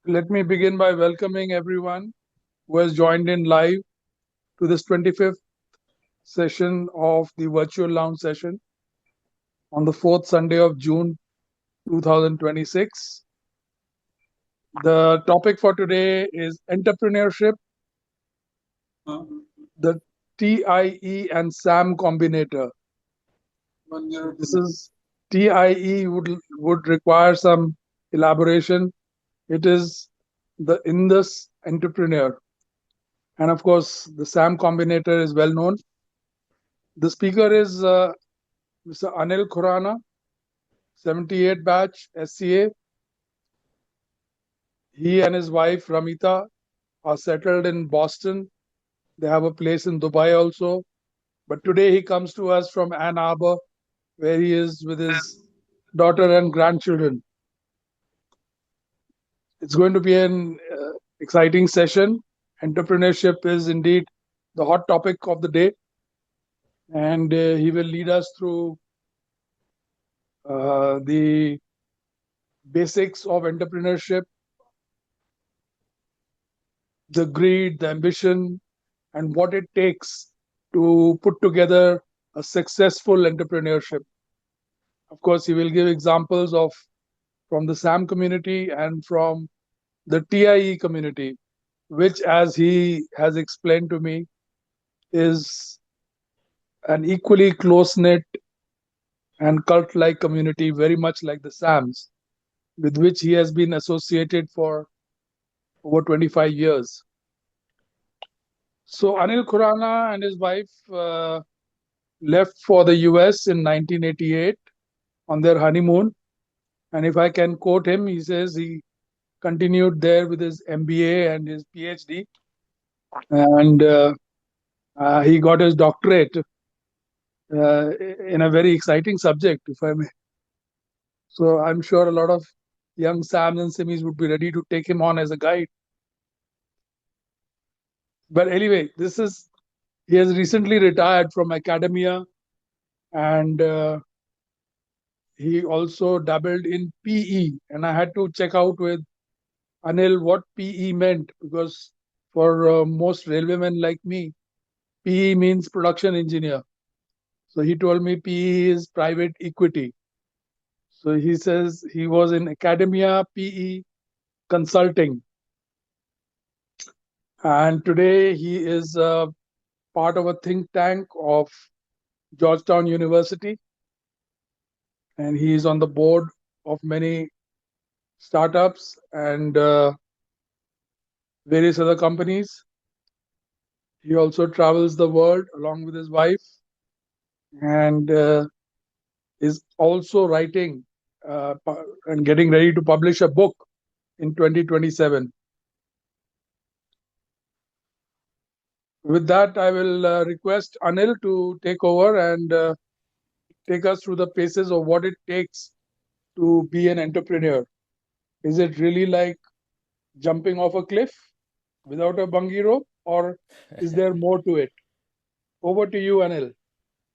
Let me begin by welcoming everyone who has joined in live to this 25th session of the virtual lounge session on the fourth Sunday of June 2026. The topic for today is entrepreneurship, the TiE and SAM-Combinator. This is TiE would require some elaboration. It is the Indus Entrepreneur. And of course, the SAM-Combinator is well known. The speaker is Mr. Anil Khurana, 78 batch SCA. He and his wife Ramita are settled in Boston. They have a place in Dubai also. But today he comes to us from Ann Arbor, where he is with his daughter and grandchildren. It's going to be an exciting session. Entrepreneurship is indeed the hot topic of the day. And he will lead us through the basics of entrepreneurship, the greed, the ambition, and what it takes to put together a successful entrepreneurship. Of course, he will give examples of from the SAM community and from the TIE community, which, as he has explained to me, is an equally close knit and cult like community, very much like the SAMs, with which he has been associated for over 25 years. So, Anil Khurana and his wife left for the US in 1988 on their honeymoon. And if I can quote him, he says he continued there with his MBA and his PhD. And he got his doctorate in a very exciting subject, if I may. So I'm sure a lot of young Sams and Simis would be ready to take him on as a guide. But anyway, he has recently retired from academia, and he also dabbled in PE. And I had to check out with Anil what PE meant, because for most railwaymen like me, PE means production engineer. So he told me PE is private equity. So he says he was in academia, PE, consulting. And today he is part of a think tank of Georgetown University. And he is on the board of many startups and various other companies. He also travels the world along with his wife, and is also writing and getting ready to publish a book in 2027. With that, I will request Anil to take over and take us through the paces of what it takes to be an entrepreneur. Is it really like jumping off a cliff without a bungee rope, or is there more to it? Over to you, Anil.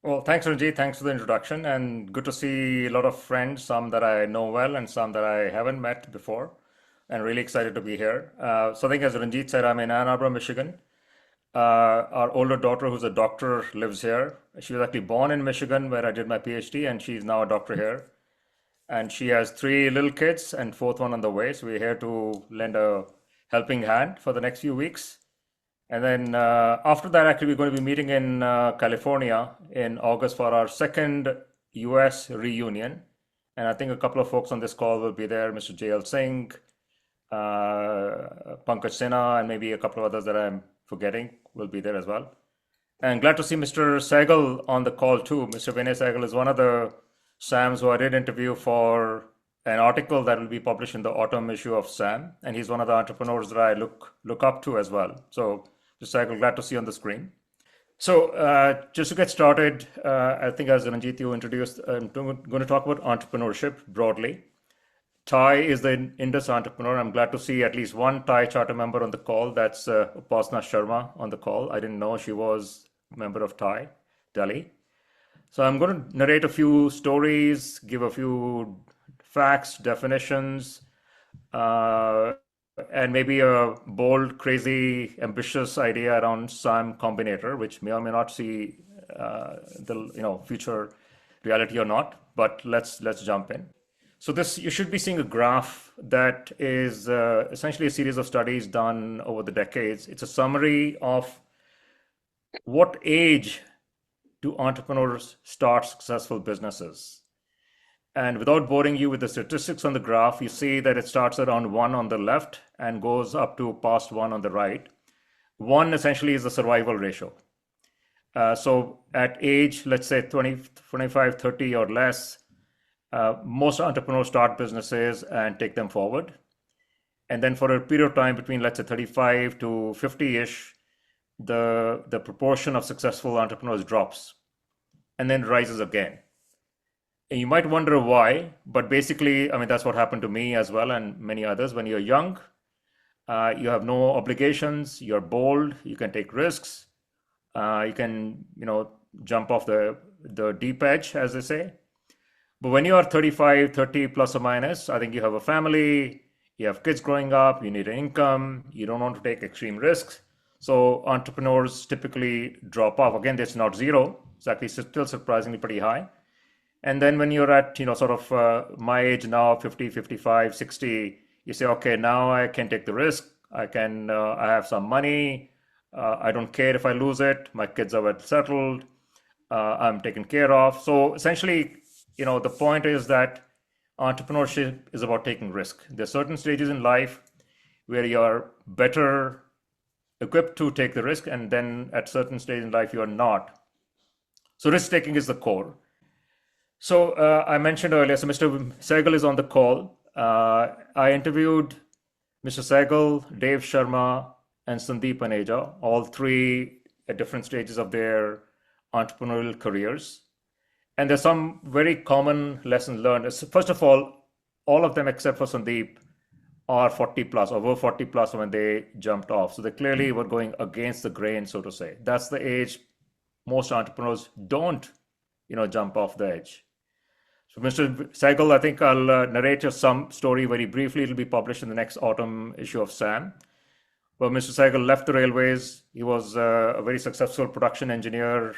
Well, thanks, Ranjit. Thanks for the introduction, and good to see a lot of friends, some that I know well and some that I haven't met before, and really excited to be here. So I think, as Ranjit said, I'm in Ann Arbor, Michigan. Our older daughter, who's a doctor, lives here. She was actually born in Michigan, where I did my PhD, and she's now a doctor here. And she has three little kids and fourth one on the way. So we're here to lend a helping hand for the next few weeks. And then after that, actually, we're going to be meeting in California in August for our second US reunion. And I think a couple of folks on this call will be there, Mr. JL Singh, Pankaj Sinha, and maybe a couple of others that I'm forgetting will be there as well. And glad to see Mr. Sehgal on the call too. Mr. Vinay Sehgal is one of the SAMs who I did interview for an article that will be published in the autumn issue of SAM, and he's one of the entrepreneurs that I look up to as well. So, Mr. Sehgal, glad to see you on the screen. So, just to get started, I think as Ranjit you introduced, I'm going to talk about entrepreneurship broadly. TiE is the Indus Entrepreneur. I'm glad to see at least one TiE charter member on the call. That's Upasna Sharma on the call. I didn't know she was a member of TiE, Delhi. So I'm going to narrate a few stories, give a few facts, definitions, and maybe a bold, crazy, ambitious idea around SAM-Combinator, which may or may not see the future reality or not. But let's jump in. So this, you should be seeing a graph that is essentially a series of studies done over the decades. It's a summary of what age do entrepreneurs start successful businesses. And without boring you with the statistics on the graph, you see that it starts around 1 on the left and goes up to past 1 on the right. 1 essentially is the survival ratio. So at age, let's say 20, 25, 30 or less, most entrepreneurs start businesses and take them forward. And then for a period of time between, let's say, 35 to 50-ish, the proportion of successful entrepreneurs drops and then rises again. And you might wonder why, but basically, I mean, that's what happened to me as well and many others. When you're young, you have no obligations, you're bold, you can take risks, you can, jump off the deep edge, as they say. But when you are 35, 30 plus or minus, I think you have a family, you have kids growing up, you need an income, you don't want to take extreme risks. So entrepreneurs typically drop off. Again, it's not zero, it's actually still surprisingly pretty high. And then when you're at, sort of my age now, 50, 55, 60, you say, okay, now I can take the risk. I have some money. I don't care if I lose it. My kids are well settled. I'm taken care of. So essentially, the point is that entrepreneurship is about taking risk. There are certain stages in life where you're better equipped to take the risk, and then at certain stages in life, you're not. So risk taking is the core. So I mentioned earlier, so Mr. Sehgal is on the call. I interviewed Mr. Sehgal, Dave Sharma, and Sandeep Aneja, all three at different stages of their entrepreneurial careers. And there's some very common lessons learned. First of all of them except for Sandeep are 40 plus, or were 40 plus when they jumped off. So they clearly were going against the grain, so to say. That's the age most entrepreneurs don't, jump off the edge. So, Mr. Sehgal, I think I'll narrate some story very briefly. It'll be published in the next autumn issue of SAM. Well, Mr. Sehgal left the railways. He was a very successful production engineer,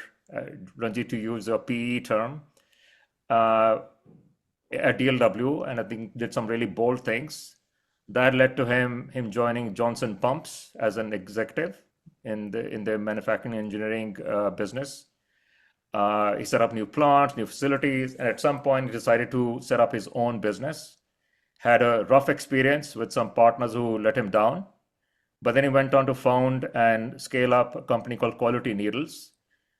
Ranjit, to use a PE term, at DLW, and I think did some really bold things. That led to him joining Johnson Pumps as an executive in the manufacturing engineering business. He set up new plants, new facilities, and at some point he decided to set up his own business. Had a rough experience with some partners who let him down, but then he went on to found and scale up a company called Quality Needles,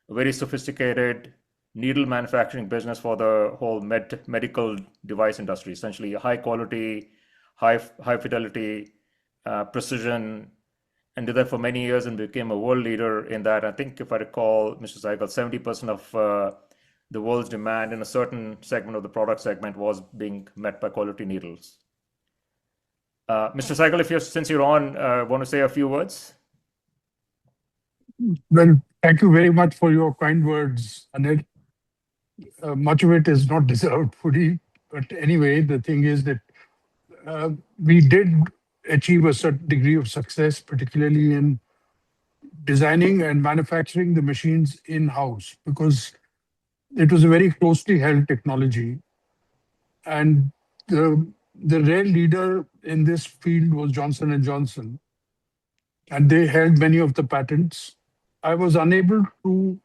a very sophisticated needle manufacturing business for the whole medical device industry, essentially high quality, high fidelity, precision, and did that for many years and became a world leader in that. I think, if I recall, Mr. Sehgal, 70% of the world's demand in a certain segment of the product segment was being met by Quality Needles. Mr. Sehgal, since you're on, want to say a few words? Well, thank you very much for your kind words, Anil. Much of it is not deserved fully, but anyway, the thing is that we did achieve a certain degree of success, particularly in designing and manufacturing the machines in-house, because it was a very closely held technology. And the real leader in this field was Johnson & Johnson, and they held many of the patents. I was unable to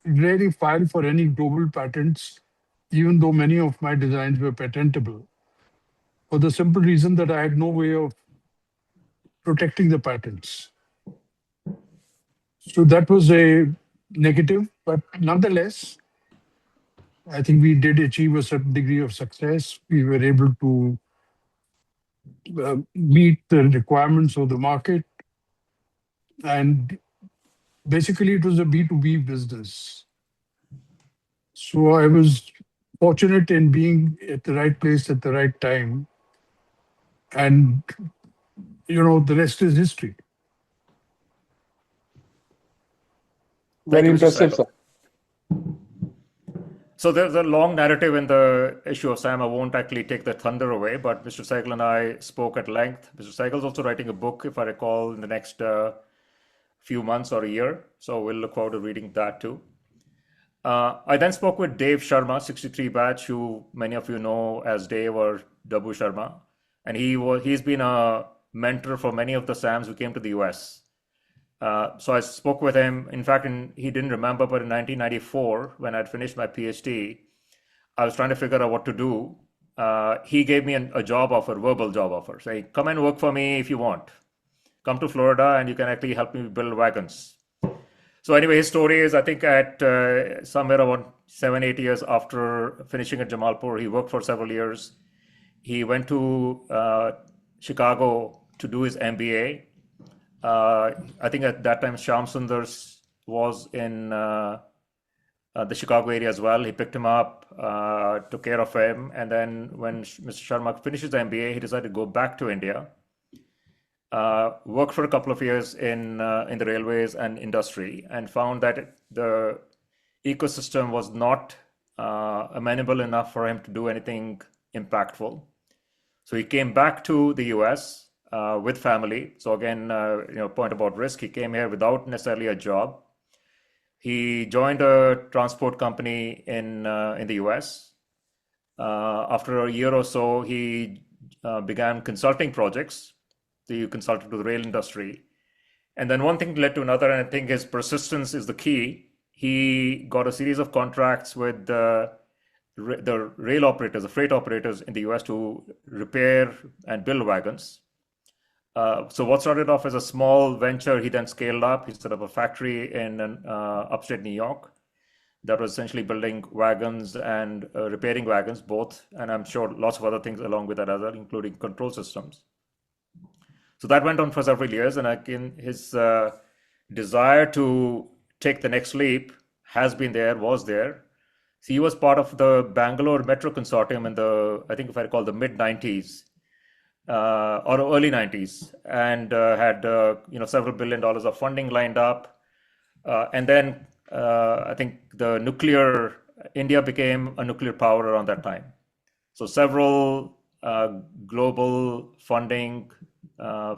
really file for any global patents, even though many of my designs were patentable, for the simple reason that I had no way of protecting the patents. So that was a negative, but nonetheless, I think we did achieve a certain degree of success. We were able to meet the requirements of the market. And basically, it was a B2B business. So I was fortunate in being at the right place at the right time. And, the rest is history. Very impressive, sir. So there's a long narrative in the issue of SAM. I won't actually take the thunder away, but Mr. Sehgal and I spoke at length. Mr. Segal's also writing a book, if I recall, in the next few months or a year. So we'll look forward to reading that too. I then spoke with Dave Sharma, 63 batch, who many of you know as Dave or Dabu Sharma. And he's been a mentor for many of the SAMs who came to the US. So I spoke with him. In fact, he didn't remember, but in 1994, when I'd finished my PhD, I was trying to figure out what to do. He gave me a job offer, verbal job offer, saying, come and work for me if you want. Come to Florida and you can actually help me build wagons. So anyway, his story is, I think at somewhere around 7-8 years after finishing at Jamalpur, he worked for several years. He went to Chicago to do his MBA. I think at that time, Shyam Sundars was in the Chicago area as well. He picked him up, took care of him. And then when Mr. Sharma finishes the MBA, he decided to go back to India, worked for a couple of years in the railways and industry, and found that the ecosystem was not amenable enough for him to do anything impactful. So he came back to the US with family. So again, point about risk. He came here without necessarily a job. He joined a transport company in the US. After a year or so, he began consulting projects. He consulted to the rail industry. And then one thing led to another, and I think his persistence is the key. He got a series of contracts with the rail operators, the freight operators in the US to repair and build wagons. So what started off as a small venture, he then scaled up. He set up a factory in upstate New York that was essentially building wagons and repairing wagons, both. And I'm sure lots of other things along with that as well, including control systems. So that went on for several years. And again, his desire to take the next leap has been there, was there. So he was part of the Bangalore Metro Consortium in the, I think if I recall, the mid-90s. Or early 90s, and had several $1 billion of funding lined up. And then I think India became a nuclear power around that time. So several global funding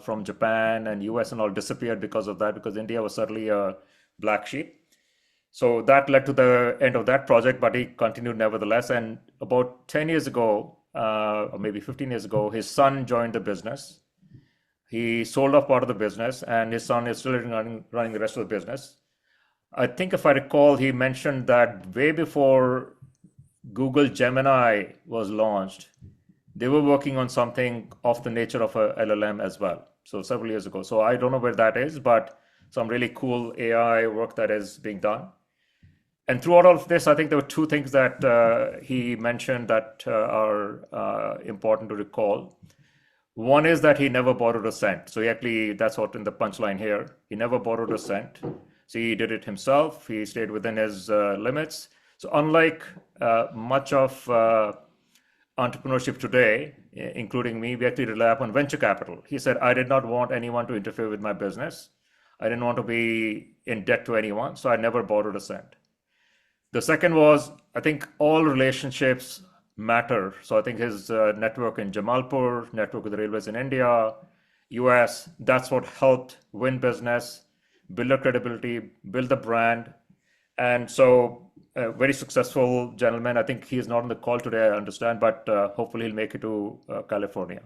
from Japan and US and all disappeared because of that, because India was certainly a black sheep. So that led to the end of that project, but he continued nevertheless. And about 10 years ago, or maybe 15 years ago, his son joined the business. He sold off part of the business, and his son is still running the rest of the business. I think if I recall, he mentioned that way before Google Gemini was launched, they were working on something of the nature of a LLM as well. So several years ago. So I don't know where that is, but some really cool AI work that is being done. And throughout all of this, I think there were two things that he mentioned that are important to recall. One is that he never borrowed a cent. So that's what in the punchline here. He never borrowed a cent. So he did it himself. He stayed within his limits. So unlike much of entrepreneurship today, including me, we actually rely upon venture capital. He said, I did not want anyone to interfere with my business. I didn't want to be in debt to anyone. So I never borrowed a cent. The second was, I think all relationships matter. So I think his network in Jamalpur, network with the railways in India, US, that's what helped win business, build a credibility, build the brand. And so a very successful gentleman. I think he is not on the call today, I understand, but hopefully he'll make it to California.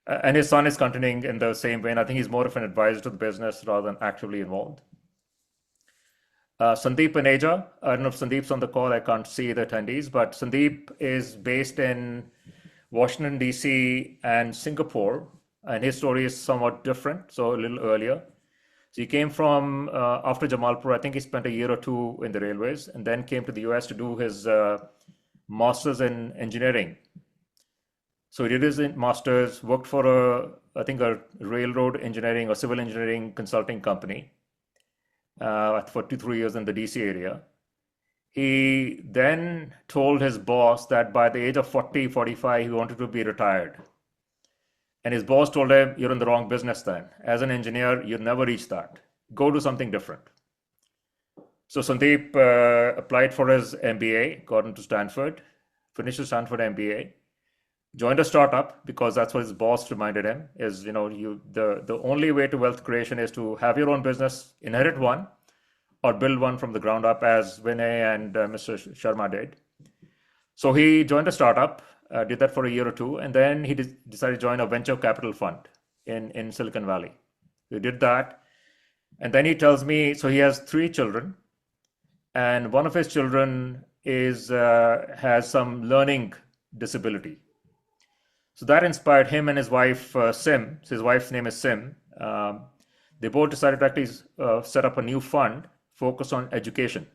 And his son is continuing in the same vein. I think he's more of an advisor to the business rather than actively involved. Sandeep Paneja, I don't know if Sandeep's on the call, I can't see the attendees, but Sandeep is based in Washington, DC and Singapore, and his story is somewhat different, so a little earlier. So he came from, after Jamalpur, I think he spent a year or two in the railways, and then came to the US to do his master's in engineering. So he did his master's, worked for I think a railroad engineering or civil engineering consulting company. For 2-3 years in the DC area. He then told his boss that by the age of 40, 45, he wanted to be retired. And his boss told him, you're in the wrong business then. As an engineer, you'll never reach that. Go do something different. So Sandeep applied for his MBA, got into Stanford, finished his Stanford MBA, joined a startup because that's what his boss reminded him is, the only way to wealth creation is to have your own business, inherit one, or build one from the ground up, as Vinay and Mr. Sharma did. So he joined a startup, did that for a year or two, and then he decided to join a venture capital fund in Silicon Valley. He did that, and then he tells me, so he has 3 children, and one of his children has some learning disability. So that inspired him and his wife, Sim. So his wife's name is Sim. They both decided to actually set up a new fund focused on education.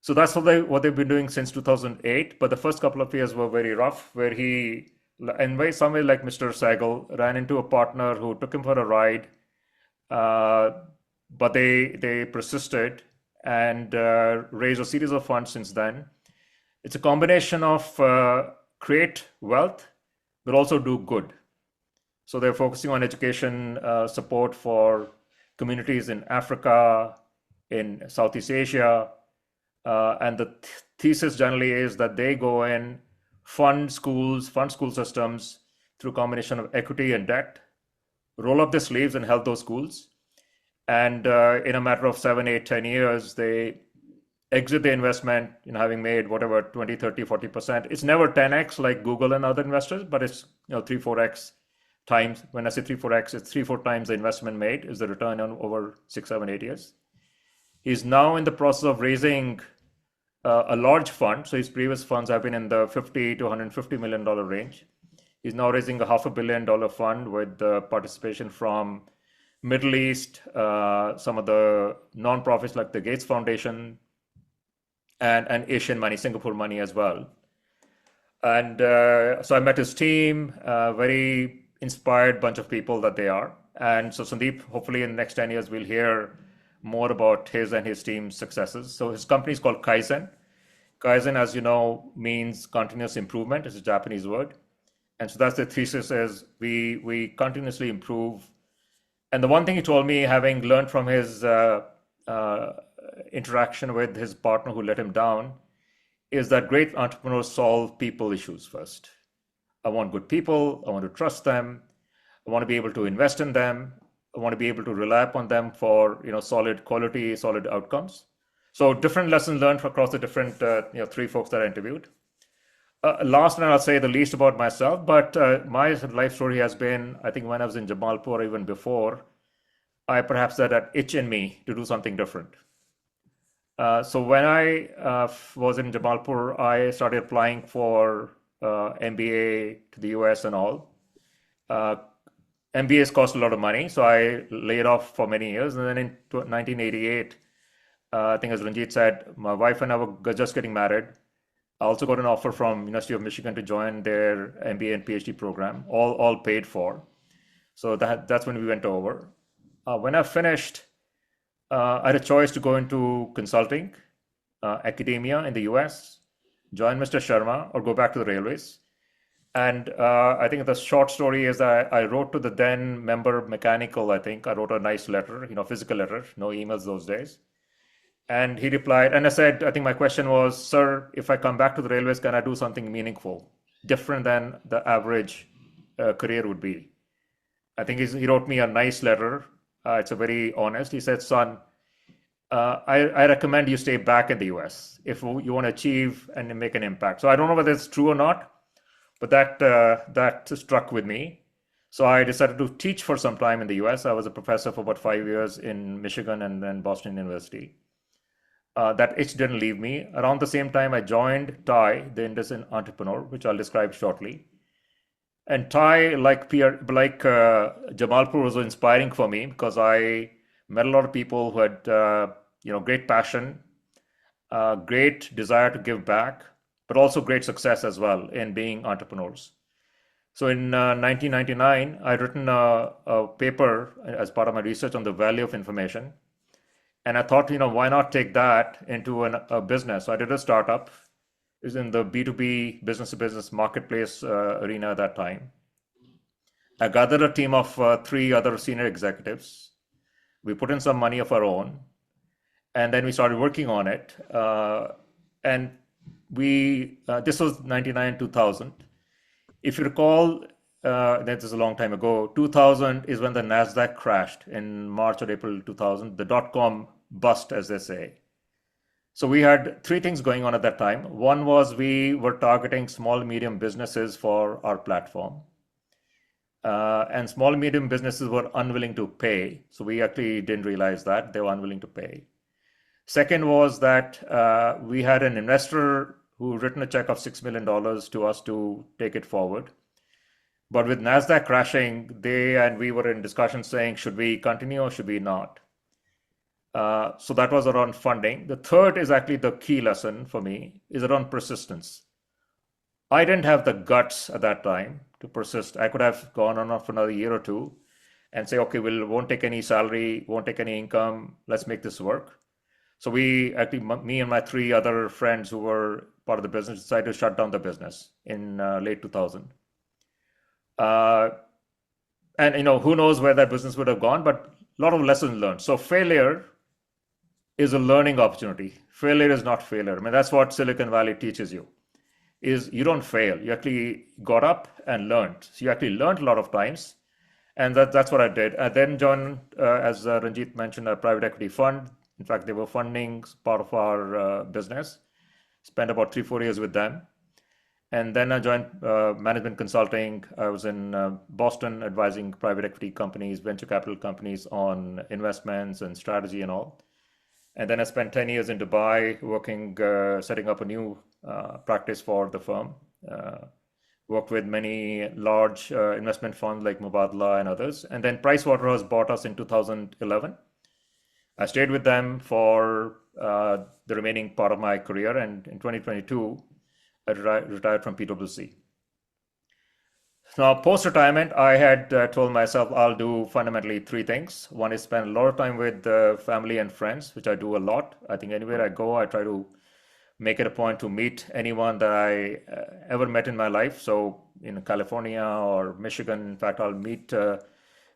So that's what they've been doing since 2008. But the first couple of years were very rough, where he, in some way like Mr. Sehgal, ran into a partner who took him for a ride, but they persisted and raised a series of funds since then. It's a combination of create wealth, but also do good. So they're focusing on education support for communities in Africa, in Southeast Asia, and the thesis generally is that they go in, fund school systems through a combination of equity and debt, roll up their sleeves and help those schools. And in a matter of 7, 8, 10 years, they exit the investment, having made whatever 20, 30, 40%. It's never 10x like Google and other investors, but it's 3, 4x times. When I say 3, 4x, it's 3, 4 times the investment made is the return on over 6, 7, 8 years. He's now in the process of raising a large fund. So his previous funds have been in the $50 to $150 million range. He's now raising a $500 million fund with participation from Middle East, some of the nonprofits like the Gates Foundation, and Asian money, Singapore money as well. And so I met his team, very inspired bunch of people that they are. And so Sandeep, hopefully in the next 10 years, we'll hear more about his and his team's successes. So his company is called Kaizen. Kaizen, as you know, means continuous improvement. It's a Japanese word. And so that's the thesis is we continuously improve. And the one thing he told me, having learned from his interaction with his partner who let him down, is that great entrepreneurs solve people issues first. I want good people. I want to trust them. I want to be able to invest in them. I want to be able to rely upon them for solid quality, solid outcomes. So different lessons learned across the different 3 folks that I interviewed. Last, and I'll say the least about myself, but my life story has been, I think when I was in Jamalpur or even before, I perhaps had that itch in me to do something different. So when I was in Jamalpur, I started applying for MBA to the US and all. MBAs cost a lot of money, so I laid off for many years. And then in 1988, I think as Ranjit said, my wife and I were just getting married. I also got an offer from University of Michigan to join their MBA and PhD program, all paid for. So that's when we went over. When I finished, I had a choice to go into consulting, academia in the US, join Mr. Sharma, or go back to the railways. And I think the short story is that I wrote to the then member mechanical, I wrote a nice letter, physical letter, no emails those days. And he replied, and I said, I think my question was, sir, if I come back to the railways, can I do something meaningful, different than the average career would be? I think he wrote me a nice letter. It's a very honest. He said, son, I recommend you stay back in the US if you want to achieve and make an impact. So I don't know whether it's true or not, but that struck with me. So I decided to teach for some time in the US. I was a professor for about 5 years in Michigan and then Boston University. That itch didn't leave me. Around the same time, I joined TiE, the Indus Entrepreneur, which I'll describe shortly. And TiE, like Jamalpur, was inspiring for me because I met a lot of people who had great passion, great desire to give back, but also great success as well in being entrepreneurs. So in 1999, I'd written a paper as part of my research on the value of information. And I thought, why not take that into a business? So I did a startup. It was in the B2B, business-to-business marketplace arena at that time. I gathered a team of 3 other senior executives. We put in some money of our own. and then we started working on it. And we this was 99, 2000. If you recall, that is a long time ago. 2000 is when the Nasdaq crashed in March or April 2000. The dot-com bust, as they say. So we had three things going on at that time. One was we were targeting small, medium businesses for our platform. And small, medium businesses were unwilling to pay. So we actually didn't realize that they were unwilling to pay. Second was that we had an investor who written a check of $6 million to us to take it forward. But with Nasdaq crashing, they and we were in discussion saying, should we continue or should we not? So that was around funding. The third is actually the key lesson for me, is around persistence. I didn't have the guts at that time to persist. I could have gone on for another year or two and say, okay, we won't take any salary, won't take any income, let's make this work. So we actually, me and my three other friends who were part of the business, decided to shut down the business in late 2000. And who knows where that business would have gone, but a lot of lessons learned. So failure is a learning opportunity. Failure is not failure. I mean, that's what Silicon Valley teaches you, is you don't fail. You actually got up and learned. So you actually learned a lot of times. And that's what I did. And then joined, as Ranjit mentioned, a private equity fund. In fact, they were funding part of our business. Spent about 3-4 years with them. And then I joined management consulting. I was in Boston advising private equity companies, venture capital companies on investments and strategy and all. And then I spent 10 years in Dubai working, setting up a new practice for the firm. Worked with many large investment funds like Mubadala and others. And then Pricewaterhouse bought us in 2011. I stayed with them for the remaining part of my career. And in 2022, I retired from PwC. Now, post-retirement, I had told myself I'll do fundamentally three things. One is spend a lot of time with family and friends, which I do a lot. I think anywhere I go, I try to make it a point to meet anyone that I ever met in my life. So in California or Michigan, in fact, I'll meet Mr.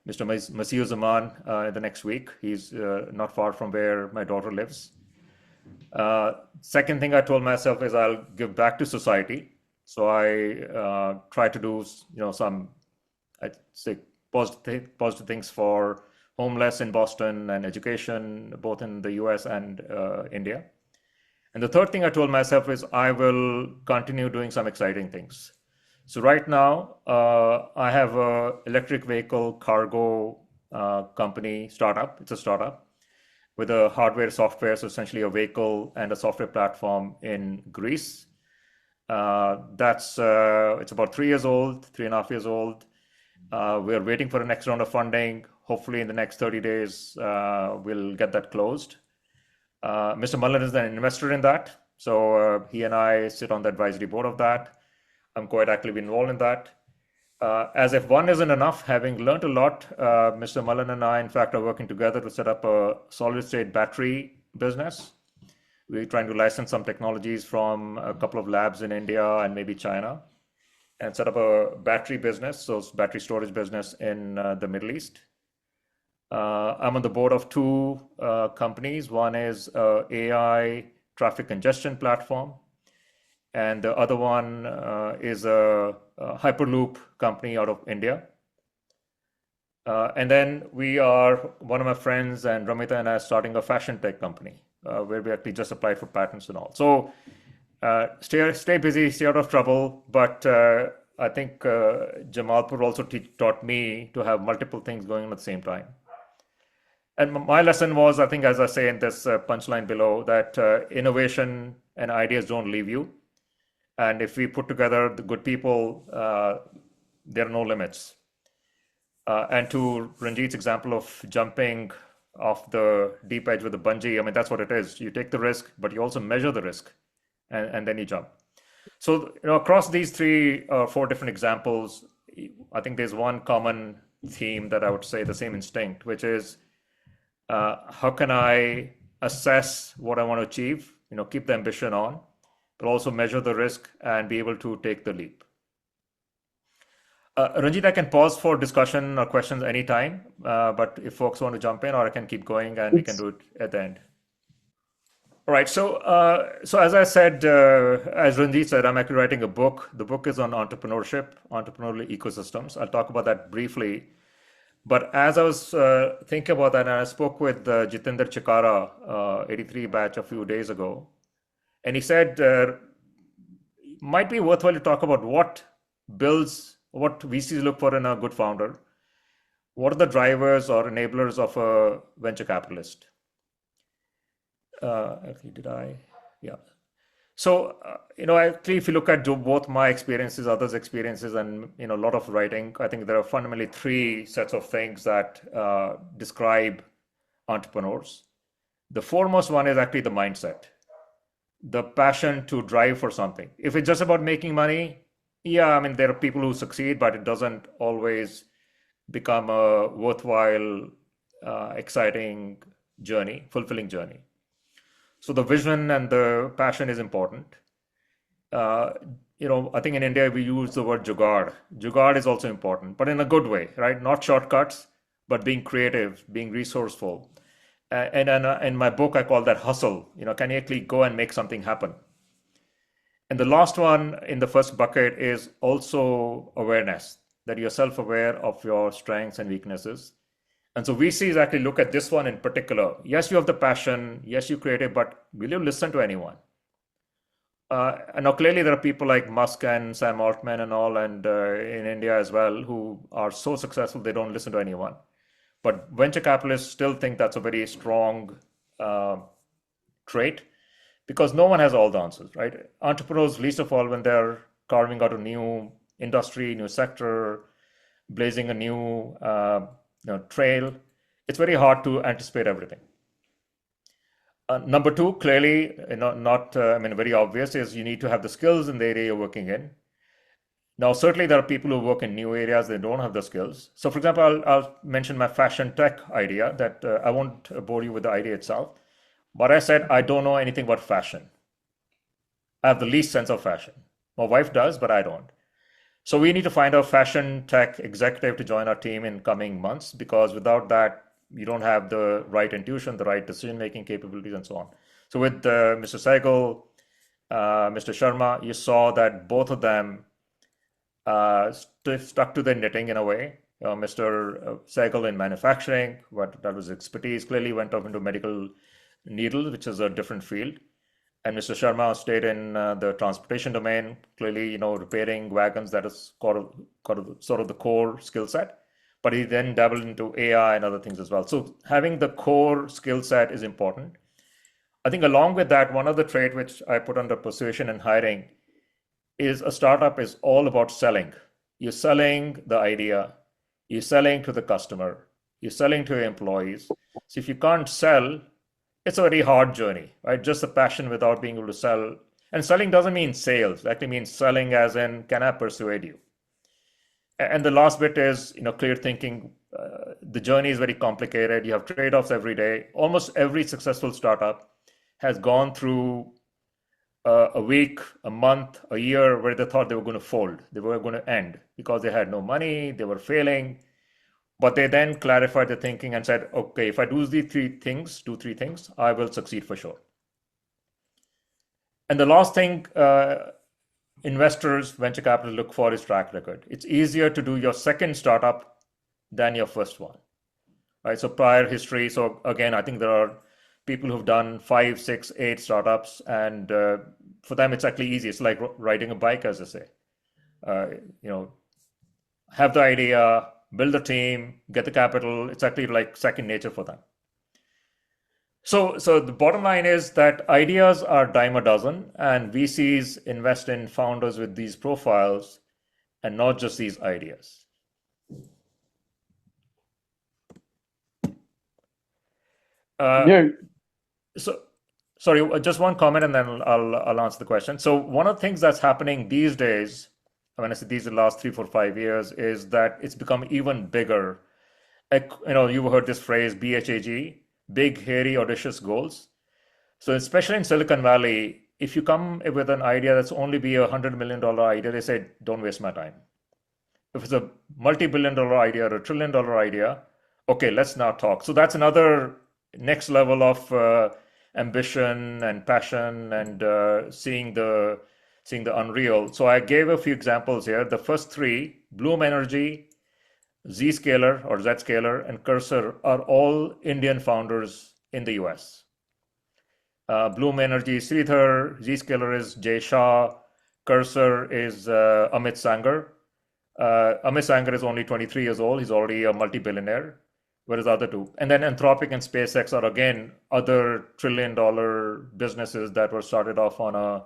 Masih Zaman in the next week. He's not far from where my daughter lives. Second thing I told myself is I'll give back to society. So I try to do, some, I'd say, positive things for homeless in Boston and education, both in the US and India. And the third thing I told myself is I will continue doing some exciting things. So right now, I have an electric vehicle cargo company startup. It's a startup with a hardware software, so essentially a vehicle and a software platform in Greece. It's about 3 years old, 3.5 years old. We're waiting for the next round of funding. Hopefully in the next 30 days, we'll get that closed. Mr. Mullen is an investor in that. So he and I sit on the advisory board of that. I'm quite actively involved in that. As if one isn't enough, having learned a lot, Mr. Mullen and I, in fact, are working together to set up a solid-state battery business. We're trying to license some technologies from a couple of labs in India and maybe China and set up a battery business, so battery storage business in the Middle East. I'm on the board of two companies. One is AI traffic congestion platform, and the other one is a Hyperloop company out of India. And then one of my friends and Ramita and I are starting a fashion tech company where we actually just applied for patents and all. So stay busy, stay out of trouble. But I think Jamalpur also taught me to have multiple things going on at the same time. And my lesson was, I think, as I say in this punchline below, that innovation and ideas don't leave you. And if we put together the good people, there are no limits. And to Ranjit's example of jumping off the deep edge with a bungee, I mean, that's what it is. You take the risk, but you also measure the risk, and then you jump. So across these 3 or 4 different examples, I think there's one common theme that I would say, the same instinct, which is how can I assess what I want to achieve, keep the ambition on, but also measure the risk and be able to take the leap. Ranjit, I can pause for discussion or questions anytime, but if folks want to jump in, or I can keep going and we can do it at the end. All right. So as I said, as Ranjit said, I'm actually writing a book. The book is on entrepreneurship, entrepreneurial ecosystems. I'll talk about that briefly. But as I was thinking about that, and I spoke with Jitinder Chikara, 83 batch, a few days ago, and he said might be worthwhile to talk about what VCs look for in a good founder. What are the drivers or enablers of a venture capitalist? Actually, did I? Yeah. So, actually, if you look at both my experiences, others' experiences, and a lot of writing, I think there are fundamentally three sets of things that describe entrepreneurs. The foremost one is actually the mindset, the passion to drive for something. If it's just about making money, yeah, I mean, there are people who succeed, but it doesn't always become a worthwhile, exciting journey, fulfilling journey. So the vision and the passion is important. I think in India we use the word jugaad. Jugaad is also important, but in a good way, right? Not shortcuts, but being creative, being resourceful. And in my book, I call that hustle. Can you actually go and make something happen? And the last one in the first bucket is also awareness, that you're self-aware of your strengths and weaknesses. And so VCs actually look at this one in particular. Yes, you have the passion. Yes, you're creative, but will you listen to anyone? And now clearly there are people like Musk and Sam Altman and all, and in India as well, who are so successful they don't listen to anyone. But venture capitalists still think that's a very strong trait because no one has all the answers, right? Entrepreneurs, least of all, when they're carving out a new industry, new sector, blazing a new trail, it's very hard to anticipate everything. Number two, clearly, very obvious, is you need to have the skills in the area you're working in. Now, certainly there are people who work in new areas, they don't have the skills. So for example, I'll mention my fashion tech idea that I won't bore you with the idea itself. But I said, I don't know anything about fashion. I have the least sense of fashion. My wife does, but I don't. So we need to find a fashion tech executive to join our team in coming months, because without that, you don't have the right intuition, the right decision-making capabilities, and so on. So with Mr. Sehgal, Mr. Sharma, you saw that both of them stuck to their knitting in a way. Mr. Sehgal in manufacturing, that was expertise, clearly went off into medical needle, which is a different field. And Mr. Sharma stayed in the transportation domain, clearly, repairing wagons, that is sort of the core skill set. But he then dabbled into AI and other things as well. So having the core skill set is important. I think along with that, one other trait which I put under persuasion and hiring is a startup is all about selling. You're selling the idea, you're selling to the customer, you're selling to your employees. So if you can't sell, it's a very hard journey, right? Just the passion without being able to sell. And selling doesn't mean sales. It actually means selling as in, can I persuade you? And the last bit is, clear thinking. The journey is very complicated. You have trade-offs every day. Almost every successful startup has gone through a week, a month, a year where they thought they were going to fold. They were going to end because they had no money, they were failing. But they then clarified their thinking and said, okay, if I do these three things, I will succeed for sure. And the last thing investors, venture capital look for is track record. It's easier to do your second startup than your first one, right? So prior history. So again, I think there are people who've done 5, 6, 8 startups, and for them it's actually easy. It's like riding a bike, as I say. Have the idea, build the team, get the capital. It's actually like second nature for them. So the bottom line is that ideas are dime a dozen, and VCs invest in founders with these profiles and not just these ideas. So, sorry, just one comment and then I'll answer the question. So one of the things that's happening these days, when I say these are the last 3, 4, 5 years, is that it's become even bigger. You've heard this phrase, BHAG, big, hairy, audacious goals. So especially in Silicon Valley, if you come with an idea that's only be $100 million idea, they say, don't waste my time. If it's a multi-billion dollar idea or $1 trillion idea, okay, let's now talk. So that's another next level of, ambition and passion and seeing the unreal. So I gave a few examples here. The first three, Bloom Energy, Zscaler or Zscaler, and Cursor, are all Indian founders in the US. Bloom Energy is Sridhar, Zscaler is Jay Shah, Cursor is Amit Sanger. Amit Sanger is only 23 years old. He's already a multi-billionaire, whereas the other two. And then Anthropic and SpaceX are again other trillion-dollar businesses that were started off on a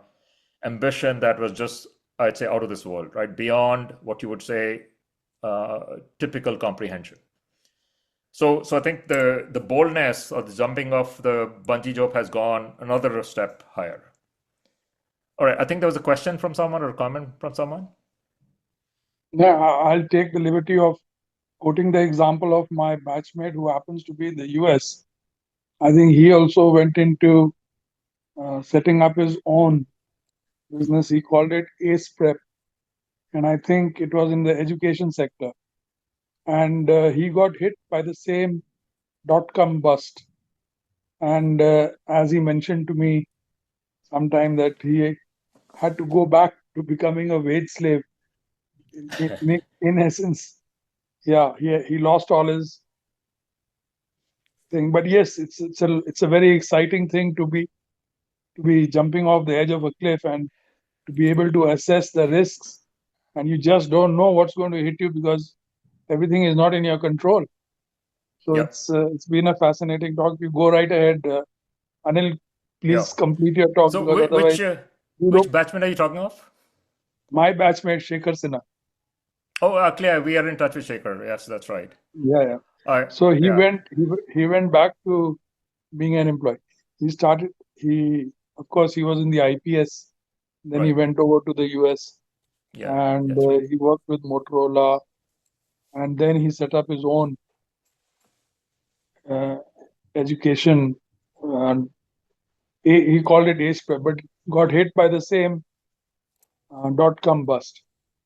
ambition that was just, I'd say, out of this world, right? Beyond what you would say typical comprehension. So I think the boldness or the jumping off the bungee jump has gone another step higher. All right, I think there was a question from someone or a comment from someone. Yeah, I'll take the liberty of quoting the example of my batchmate who happens to be in the US. I think he also went into setting up his own business. He called it Ace Prep, and I think it was in the education sector. And he got hit by the same dot-com bust. And as he mentioned to me sometime, that he had to go back to becoming a wage slave. In essence, yeah, he lost all his thing. But yes, it's a very exciting thing to be jumping off the edge of a cliff and to be able to assess the risks, and you just don't know what's going to hit you because everything is not in your control. So Yep. it's been a fascinating talk. You go right ahead, Anil. Please Yeah. complete your talk, So because otherwise, which batchman are you talking of? my batchmate Shekhar Sinha. Oh, clear. We are in touch with Shekhar. Yes, that's right. Yeah. So he went back to being an employee. Of course, he was in the IPS. Then he Right. went over to the US, Yeah. and That's right. he worked with Motorola, and then he set up his own education. And he called it Ace Prep, but got hit by the same dot-com bust.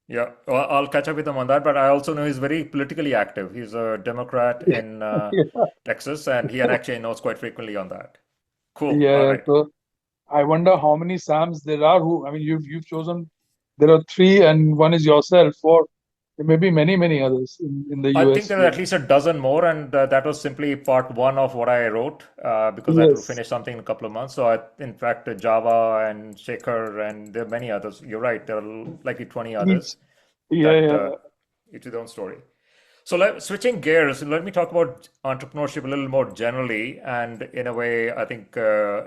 Yeah, well, I'll catch up with him on that. But I also know he's very politically active. He's a Democrat in Texas, and he and actually knows quite frequently on that. Cool. All Yeah. right. So I wonder how many Sams there are. I mean, you've chosen. There are three, and one is yourself. Four. There may be many others in the I think US. there are at least a dozen more, and that was simply part one of what I wrote because I had to Yes. finish something in a couple of months. So, in fact, Java and Shaker, and there are many others. You're right, there are likely 20 Each. others that Yeah. each with their own story. So, switching gears, let me talk about entrepreneurship a little more generally, and in a way, I think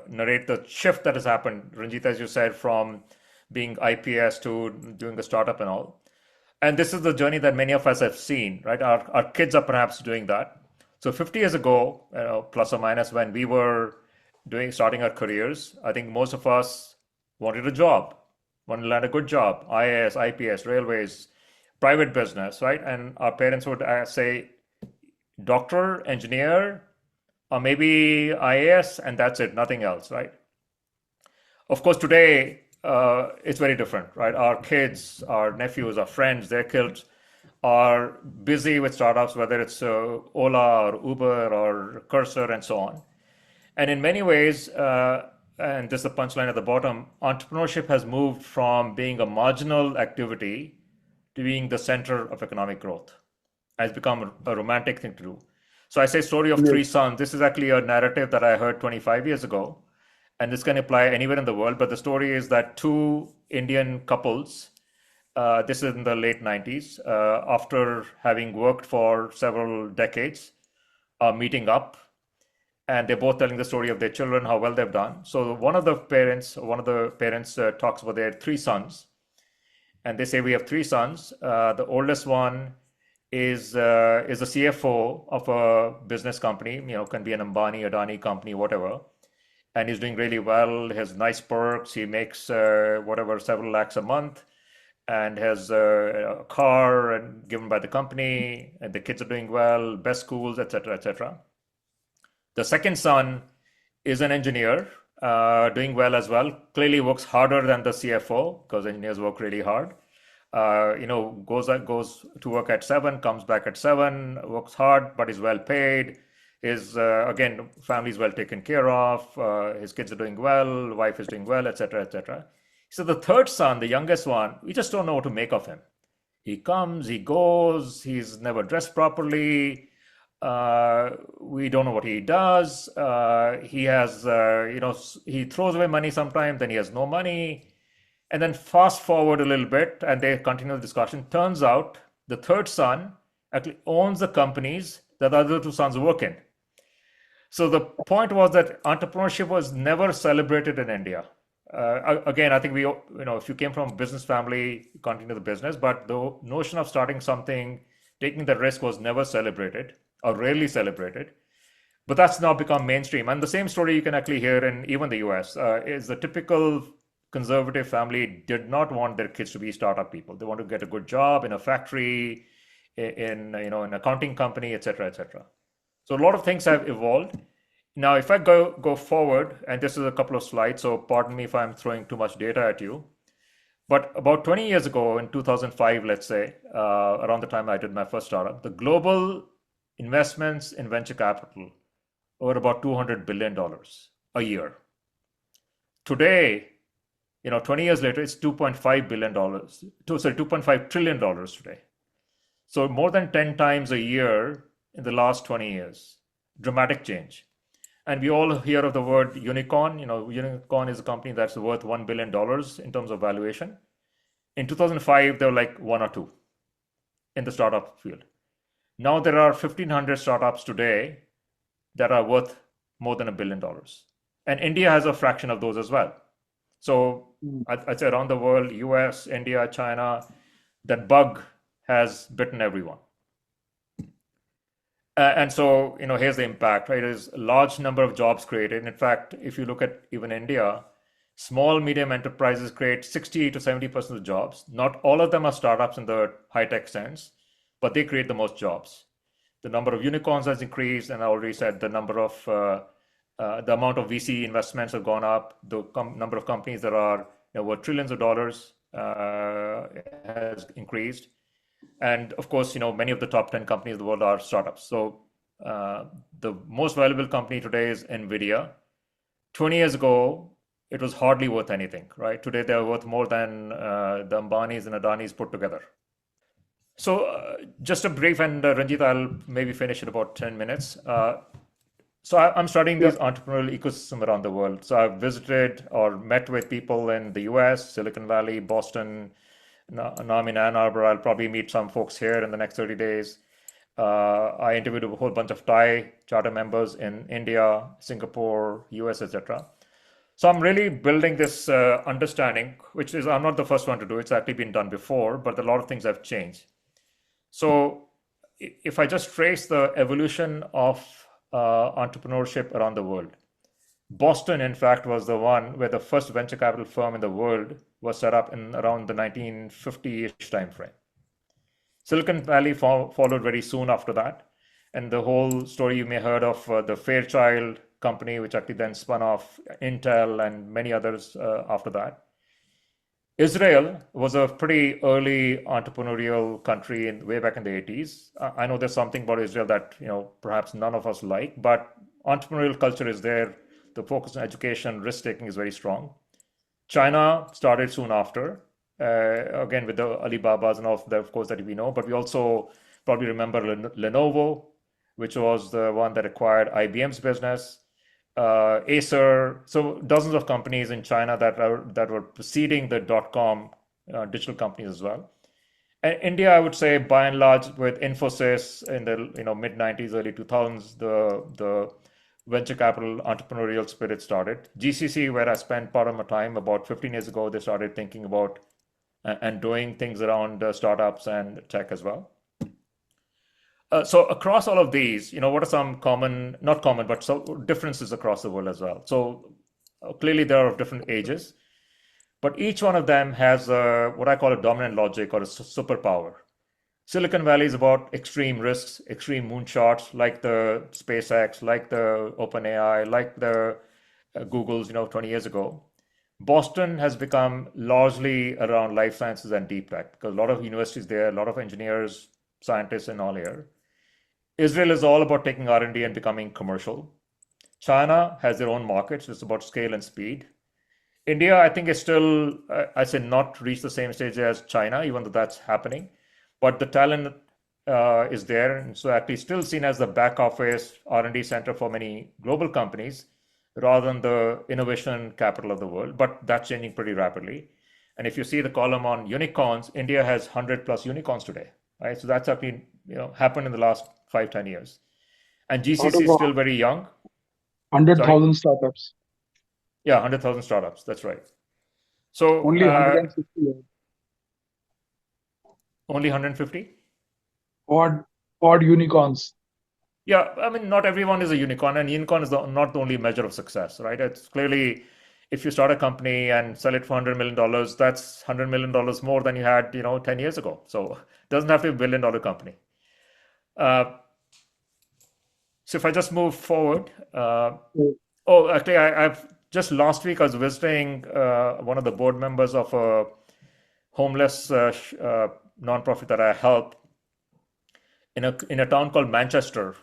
narrate the shift that has happened, Ranjit, as you said, from being IPS to doing a startup and all. And this is the journey that many of us have seen, right? Our kids are perhaps doing that. So 50 years ago, plus or minus, when we were starting our careers, I think most of us wanted a job, wanted to land a good job, IAS, IPS, railways, private business, right? And our parents would say, doctor, engineer, or maybe IAS, and that's it, nothing else, right? Of course, today it's very different, right? Our kids, our nephews, our friends, their kids are busy with startups, whether it's Ola or Uber or Cursor and so on. And in many ways, and this is the punchline at the bottom, entrepreneurship has moved from being a marginal activity to being the center of economic growth. Has become a romantic thing to do. So I say story of three Yes. sons. This is actually a narrative that I heard 25 years ago, and this can apply anywhere in the world. But the story is that two Indian couples, this is in the late 90s, after having worked for several decades, are meeting up, and they're both telling the story of their children, how well they've done. So one of the parents talks about their three sons, and they say we have three sons. The oldest one is the CFO of a business company. Can be an Ambani, Adani company, whatever. And he's doing really well. He has nice perks. He makes whatever several lakhs a month, and has a car and given by the company. And the kids are doing well, best schools, etc., etc. The second son is an engineer, doing well as well. Clearly works harder than the CFO because engineers work really hard. Goes to work at 7, comes back at 7, works hard, but is well paid, His again, family is well taken care of. His kids are doing well. Wife is doing well, etc., etc. So the third son, the youngest one, we just don't know what to make of him. He comes, he goes. He's never dressed properly. We don't know what he does. He has, he throws away money sometimes. Then he has no money. And then fast forward a little bit, and they continue the discussion. Turns out the third son actually owns the companies that the other two sons work in. So the point was that entrepreneurship was never celebrated in India. Again, I think if you came from a business family, you continue the business, but the notion of starting something, taking the risk was never celebrated or rarely celebrated. But that's now become mainstream. And the same story you can actually hear in even the US is the typical conservative family did not want their kids to be startup people. They want to get a good job in a factory, in an accounting company, etc., etc. So a lot of things have evolved. Now, if I go forward, and this is a couple of slides, so pardon me if I'm throwing too much data at you. But about 20 years ago, in 2005, let's say, around the time I did my first startup, the global investments in venture capital were about $200 billion a year. Today, 20 years later, it's $2.5 billion. $2.5 trillion today. So more than 10 times a year in the last 20 years. Dramatic change. And we all hear of the word unicorn. Unicorn is a company that's worth $1 billion in terms of valuation. In 2005, there were like one or two in the startup field. Now there are 1,500 startups today that are worth more than $1 billion. And India has a fraction of those as well. So I'd say around the world, US, India, China, that bug has bitten everyone. And so, here's the impact, right? There's a large number of jobs created. In fact, if you look at even India, small, medium enterprises create 60 to 70% of the jobs. Not all of them are startups in the high-tech sense, but they create the most jobs. The number of unicorns has increased, and I already said the number of the amount of VC investments have gone up. The number of companies that are worth trillions of dollars has increased. And of course, many of the top 10 companies in the world are startups. So the most valuable company today is NVIDIA. 20 years ago, it was hardly worth anything, right? Today, they're worth more than the Ambanis and Adanis put together. So just a brief, and Ranjit, I'll maybe finish in about 10 minutes. So I'm studying these entrepreneurial ecosystems around the world. So I've visited or met with people in the US, Silicon Valley, Boston. Now I'm in Ann Arbor. I'll probably meet some folks here in the next 30 days. I interviewed a whole bunch of TiE charter members in India, Singapore, US, etc. So I'm really building this understanding, which is I'm not the first one to do. It's actually been done before, but a lot of things have changed. So if I just trace the evolution of entrepreneurship around the world, Boston, in fact, was the one where the first venture capital firm in the world was set up in around the 1950-ish timeframe. Silicon Valley followed very soon after that. And the whole story you may have heard of the Fairchild company, which actually then spun off Intel and many others after that. Israel was a pretty early entrepreneurial country way back in the 80s. I know there's something about Israel that perhaps none of us like, but entrepreneurial culture is there. The focus on education, risk-taking is very strong. China started soon after, again with the Alibabas and all of course, that we know, but we also probably remember Lenovo, which was the one that acquired IBM's business, Acer, so dozens of companies in China that were preceding the dot-com digital companies as well. And India, I would say, by and large, with Infosys in the mid-90s, early 2000s, the venture capital entrepreneurial spirit started. GCC, where I spent part of my time about 15 years ago, they started thinking about and doing things around startups and tech as well. So across all of these, what are some not common, but some differences across the world as well? So clearly there are of different ages, but each one of them has what I call a dominant logic or a superpower. Silicon Valley is about extreme risks, extreme moonshots, like the SpaceX, like the OpenAI, like the Googles, 20 years ago. Boston has become largely around life sciences and deep tech, because a lot of universities there, a lot of engineers, scientists and all here. Israel is all about taking R&D and becoming commercial. China has their own markets. It's about scale and speed. India, I think, is still, I say, not reached the same stage as China, even though that's happening. But the talent is there, and so actually still seen as the back office R&D center for many global companies, rather than the innovation capital of the world. But that's changing pretty rapidly. And if you see the column on unicorns, India has 100 plus unicorns today, right? So that's actually happened in the last 5-10 years. And Out GCC of is still very young. 100,000 startups, Yeah, 100,000 startups. That's right. So only 150 only 150. odd unicorns. Yeah, I mean, not everyone is a unicorn, and unicorn is not the only measure of success, right? It's clearly, if you start a company and sell it for $100 million, that's $100 million more than you had, 10 years ago. So it doesn't have to be $1 billion company. So if I just move forward, actually, I've just last week I was visiting one of the board members of a homeless nonprofit that I help in a town called Manchester,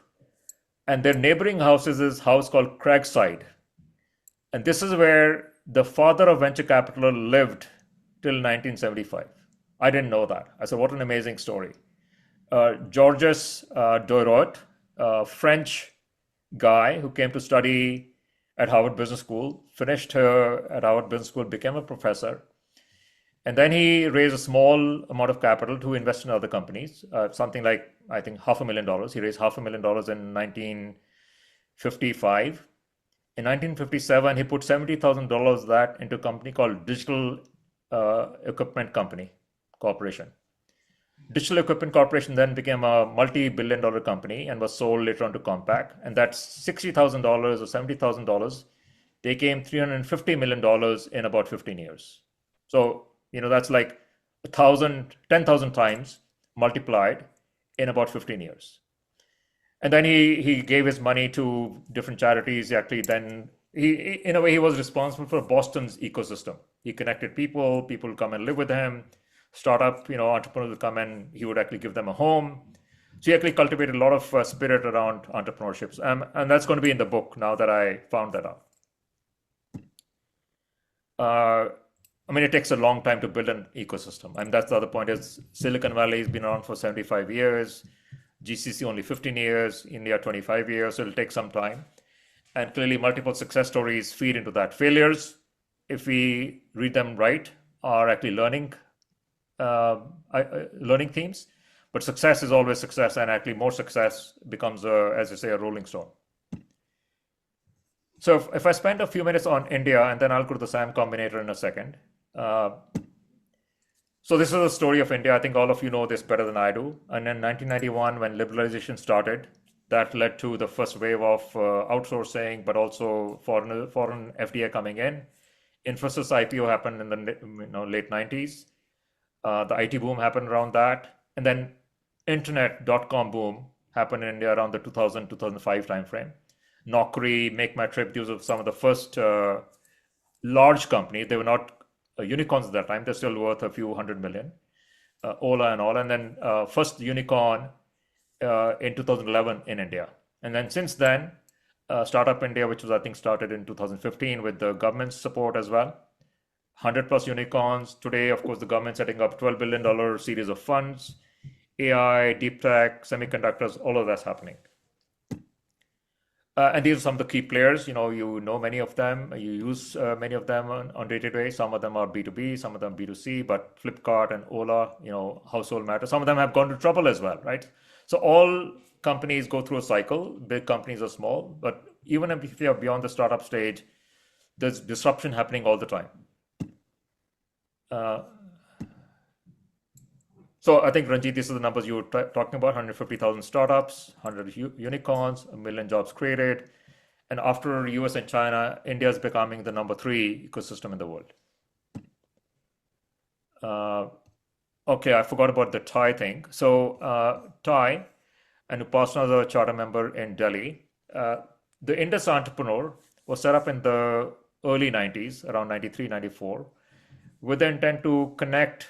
and their neighboring house is this house called Craigside, and this is where the father of venture capital lived till 1975. I didn't know that. I said, what an amazing story. Georges Doirot, a French guy who came to study at Harvard Business School, finished at Harvard Business School, became a professor, and then he raised a small amount of capital to invest in other companies, something like, I think, $500,000. He raised $500,000 in 1955. In 1957, he put $70,000 that into a company called Digital Equipment Company Corporation. Digital Equipment Corporation then became a multi-billion-dollar company and was sold later on to Compaq. And that's $60,000 or $70,000 became $350 million in about 15 years. So, that's like 10,000 times multiplied in about 15 years. And then he gave his money to different charities. Actually, then in a way, he was responsible for Boston's ecosystem. He connected people would come and live with him. Startup, entrepreneurs would come and he would actually give them a home. So he actually cultivated a lot of spirit around entrepreneurship. And that's going to be in the book now that I found that out. I mean, it takes a long time to build an ecosystem. And that's the other point is Silicon Valley has been around for 75 years, GCC only 15 years, India 25 years, so it'll take some time. And clearly multiple success stories feed into that. Failures, if we read them right, are actually learning themes, but success is always success, and actually more success becomes, as you say, a rolling stone. So if I spend a few minutes on India, and then I'll go to the SAM-Combinator in a second. So this is the story of India. I think all of you know this better than I do. And in 1991, when liberalization started, that led to the first wave of outsourcing, but also foreign FDI coming in. Infosys IPO happened in the late 90s. The IT boom happened around that. And then internet.com boom happened in India around the 2000-2005 timeframe. Naukri, Make My Trip, these were some of the first large companies. They were not unicorns at that time. They're still worth a few hundred million. Ola and all. And then first unicorn in 2011 in India. And then since then, Startup India, which was, I think, started in 2015 with the government's support as well. 100 plus unicorns. Today, of course, the government setting up $12 billion series of funds, AI, deep tech, semiconductors, all of that's happening. And these are some of the key players. You know many of them. You use many of them on day-to-day. Some of them are B2B, some of them B2C, but Flipkart and Ola, household matters. Some of them have gone to trouble as well, right? So all companies go through a cycle. Big companies are small, but even if you are beyond the startup stage, there's disruption happening all the time. So I think, Ranjit, these are the numbers you were talking about: 150,000 startups, 100 unicorns, 1 million jobs created. And after US and China, India is becoming the number 3 ecosystem in the world. Okay, I forgot about the TiE thing. So TiE, and Upasana is a charter member in Delhi. The Indus Entrepreneur was set up in the early 90s, around 93, 94, with the intent to connect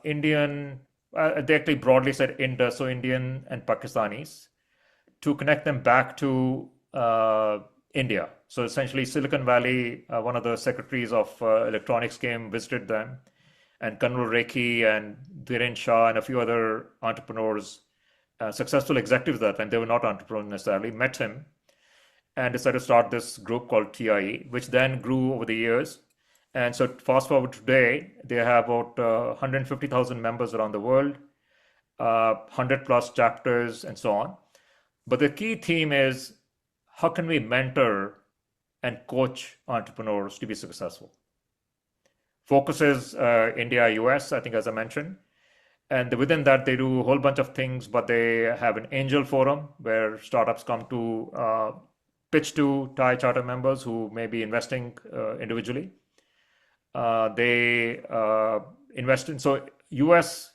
Indian, they actually broadly said Indus, so Indian and Pakistanis, to connect them back to India. So essentially, Silicon Valley, one of the secretaries of electronics visited them, and Kanwal Rekhi and Dhiren Shah and a few other entrepreneurs, successful executives at that time, they were not entrepreneurs necessarily, met him and decided to start this group called TiE, which then grew over the years. And so fast forward today, they have about 150,000 members around the world, 100 plus chapters and so on. But the key theme is, how can we mentor and coach entrepreneurs to be successful? Focus is India, US, I think, as I mentioned. And within that, they do a whole bunch of things, but they have an angel forum where startups come to pitch to TiE charter members who may be investing individually. They invest in, so US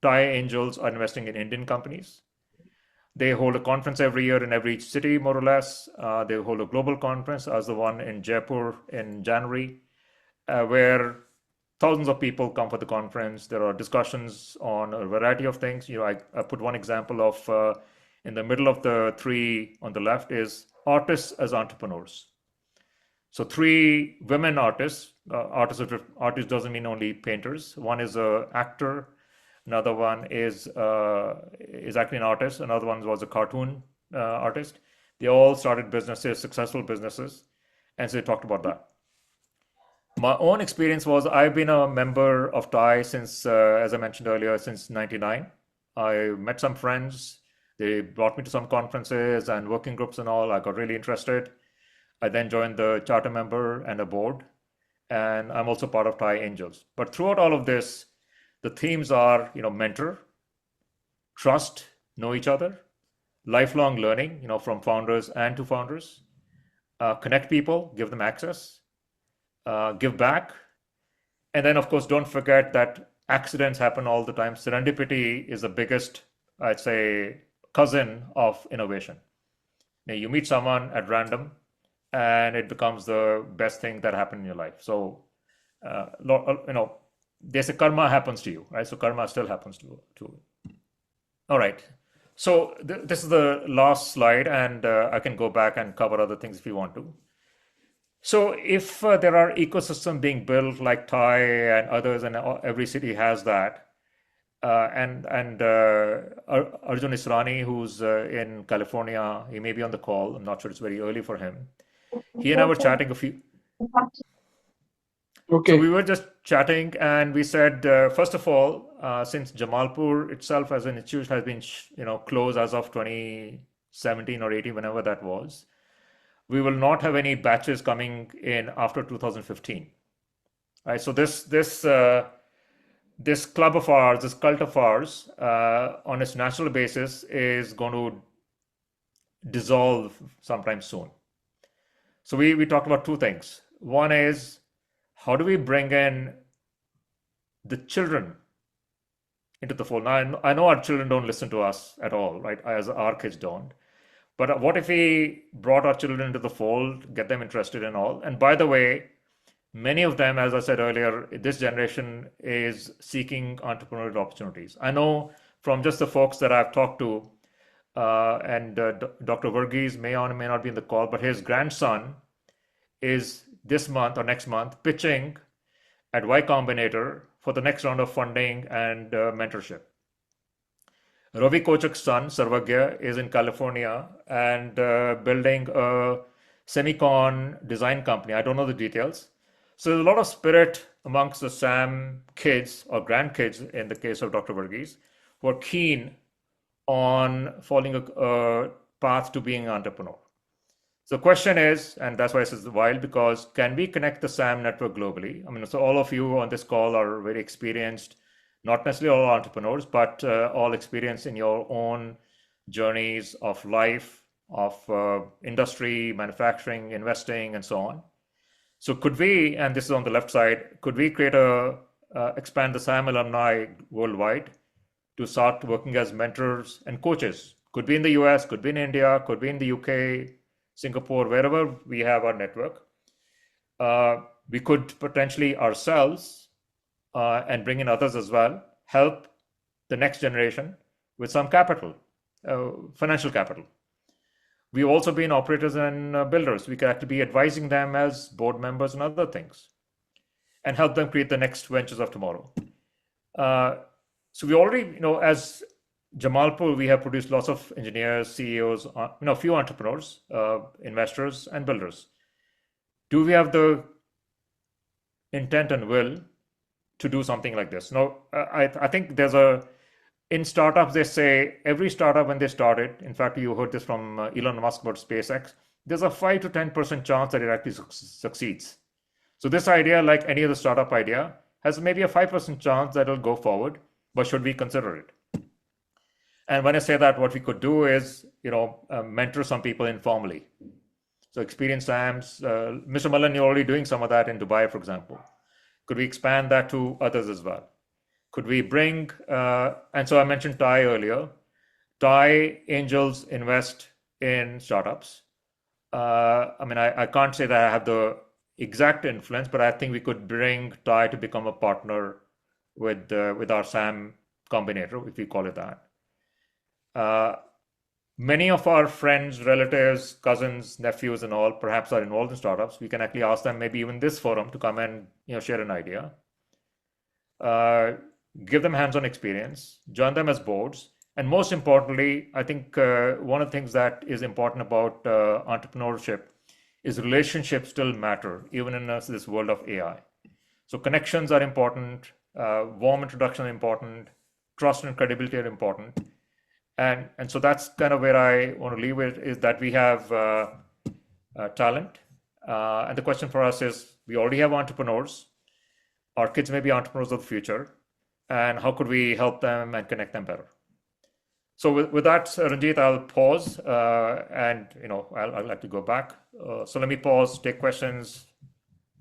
TiE angels are investing in Indian companies. They hold a conference every year in every city, more or less. They hold a global conference, as the one in Jaipur in January, where thousands of people come for the conference. There are discussions on a variety of things. I put one example of, in the middle of the three on the left is artists as entrepreneurs. So 3 women artists. Artist doesn't mean only painters. One is an actor. Another one is actually an artist. Another one was a cartoon artist. They all started businesses, successful businesses, and so they talked about that. My own experience was, I've been a member of TiE since, as I mentioned earlier, since '99. I met some friends. They brought me to some conferences and working groups and all. I got really interested. I then joined the charter member and a board, and I'm also part of TiE Angels. But throughout all of this, the themes are, mentor, trust, know each other, lifelong learning, from founders and to founders, connect people, give them access, give back. And then, of course, don't forget that accidents happen all the time. Serendipity is the biggest, I'd say, cousin of innovation. You meet someone at random, and it becomes the best thing that happened in your life. So, they say karma happens to you, right? So karma still happens to you. All right. So this is the last slide, and I can go back and cover other things if you want to. So if there are ecosystems being built like TiE and others, and every city has that, and Arjun Israni, who's in California, he may be on the call. I'm not sure, it's very early for him. He and I were chatting Okay. So we were just chatting, and we said, first of all, since Jamalpur itself as an institution has been, closed as of 2017 or 18, whenever that was, we will not have any batches coming in after 2015. Right. So this club of ours, this cult of ours, on its natural basis, is going to dissolve sometime soon. So we talked about 2 things. One is, how do we bring in the children into the fold? Now, I know our children don't listen to us at all, right? As our kids don't. But what if we brought our children into the fold, get them interested in all? And by the way, many of them, as I said earlier, this generation is seeking entrepreneurial opportunities. I know from just the folks that I've talked to, and Dr. Verghese may or may not be in the call, but his grandson is this month or next month pitching at Y-Combinator for the next round of funding and mentorship. Ravi Kochak's son, Sarvagya, is in California and building a semicon design company. I don't know the details. So there's a lot of spirit amongst the SAM kids or grandkids, in the case of Dr. Verghese, who are keen on following a path to being an entrepreneur. So the question is, and that's why this is wild, because can we connect the SAM network globally? I mean, so all of you on this call are very experienced, not necessarily all entrepreneurs, but all experienced in your own journeys of life, of industry, manufacturing, investing, and so on. So could we, and this is on the left side, could we expand the SAM alumni worldwide to start working as mentors and coaches? Could be in the US, could be in India, could be in the UK, Singapore, wherever we have our network. We could potentially ourselves, and bring in others as well, help the next generation with some capital, financial capital. We've also been operators and builders. We could actually be advising them as board members and other things, and help them create the next ventures of tomorrow. So we already, as Jamalpur, we have produced lots of engineers, CEOs, a few entrepreneurs, investors, and builders. Do we have the intent and will to do something like this? No, I think in startups, they say every startup when they started, in fact, you heard this from Elon Musk about SpaceX, there's a 5 to 10% chance that it actually succeeds. So this idea, like any other startup idea, has maybe a 5% chance that it'll go forward, but should we consider it? And when I say that, what we could do is, mentor some people informally. So experienced SAMs, Mr. Mullen, you're already doing some of that in Dubai, for example. Could we expand that to others as well? Could we bring, and so I mentioned TiE earlier. TiE angels invest in startups. I can't say that I have the exact influence, but I think we could bring TiE to become a partner with our SAM-Combinator, if we call it that. Many of our friends, relatives, cousins, nephews, and all perhaps are involved in startups. We can actually ask them, maybe even this forum, to come and share an idea. Give them hands-on experience, join them as boards, and most importantly, I think one of the things that is important about entrepreneurship is relationships still matter, even in this world of AI. So connections are important, warm introduction are important, trust and credibility are important. And so that's kind of where I want to leave it, is that we have talent. And the question for us is, we already have entrepreneurs. Our kids may be entrepreneurs of the future. And how could we help them and connect them better? So with that, Ranjit, I'll pause and I'd like to go back. So let me pause, take questions,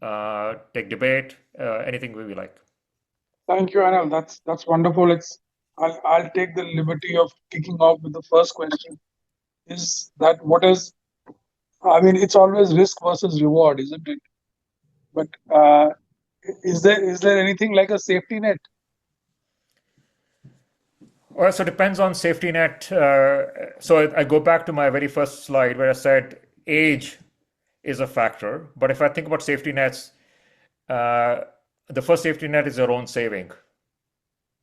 take debate, anything we like. Thank you, Anil. That's wonderful. I'll take the liberty of kicking off with the first question. Is that it's always risk versus reward, isn't it? But is there anything like a safety net? Well, so it depends on safety net. So I go back to my very first slide where I said age is a factor. But if I think about safety nets, the first safety net is your own saving,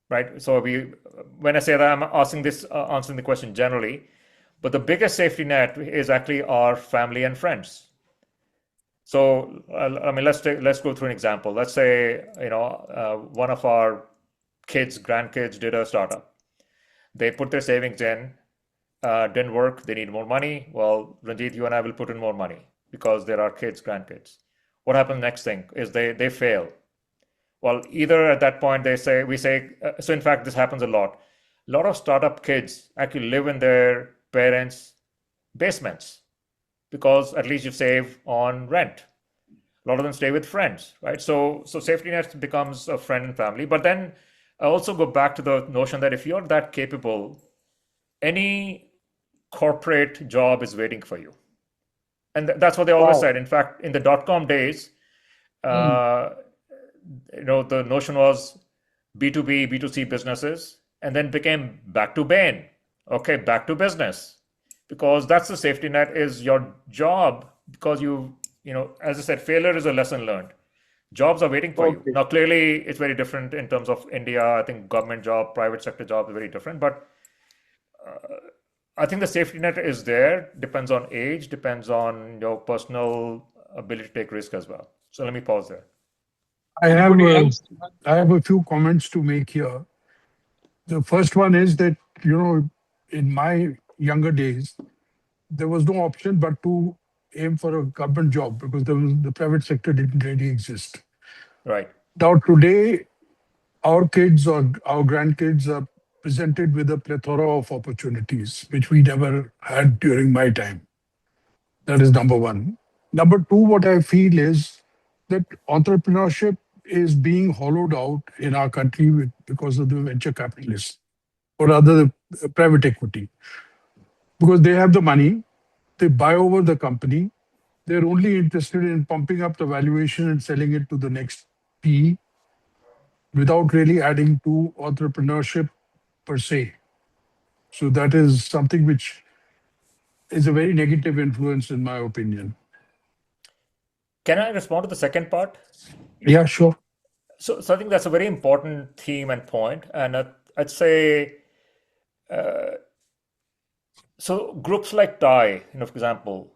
right? So when I say that, I'm answering the question generally. But the biggest safety net is actually our family and friends. So let's go through an example. Let's say one of our grandkids did a startup. They put their savings in, didn't work, they need more money. Well, Ranjit, you and I will put in more money because they're our kids, grandkids. What happens next thing is they fail. Well, either at that point we say, so in fact, this happens a lot. A lot of startup kids actually live in their parents' basements because at least you save on rent. A lot of them stay with friends, right? So safety net becomes a friend and family. But then I also go back to the notion that if you're that capable, any corporate job is waiting for you. And that's what they always said. In fact, in the dot-com days, the notion was B2B, B2C businesses, and then became back to Bain. Okay, back to business. Because that's the safety net, is your job, because as I said, failure is a lesson learned. Jobs are waiting for you. Now, clearly, it's very different in terms of India. I think government job, private sector job is very different. But I think the safety net is there. Depends on age, depends on your personal ability to take risk as well. So let me pause there. I have a few comments to make here. The first one is that, in my younger days, there was no option but to aim for a government job because the private sector didn't really exist. Right. Now today, our kids or our grandkids are presented with a plethora of opportunities, which we never had during my time. That is number one. Number two, what I feel is that entrepreneurship is being hollowed out in our country because of the venture capitalists, or rather the private equity. Because they have the money, they buy over the company, they're only interested in pumping up the valuation and selling it to the next PE without really adding to entrepreneurship per se. So that is something which is a very negative influence, in my opinion. Can I respond to the second part? Yeah, sure. So I think that's a very important theme and point, and I'd say so. Groups like TiE, for example,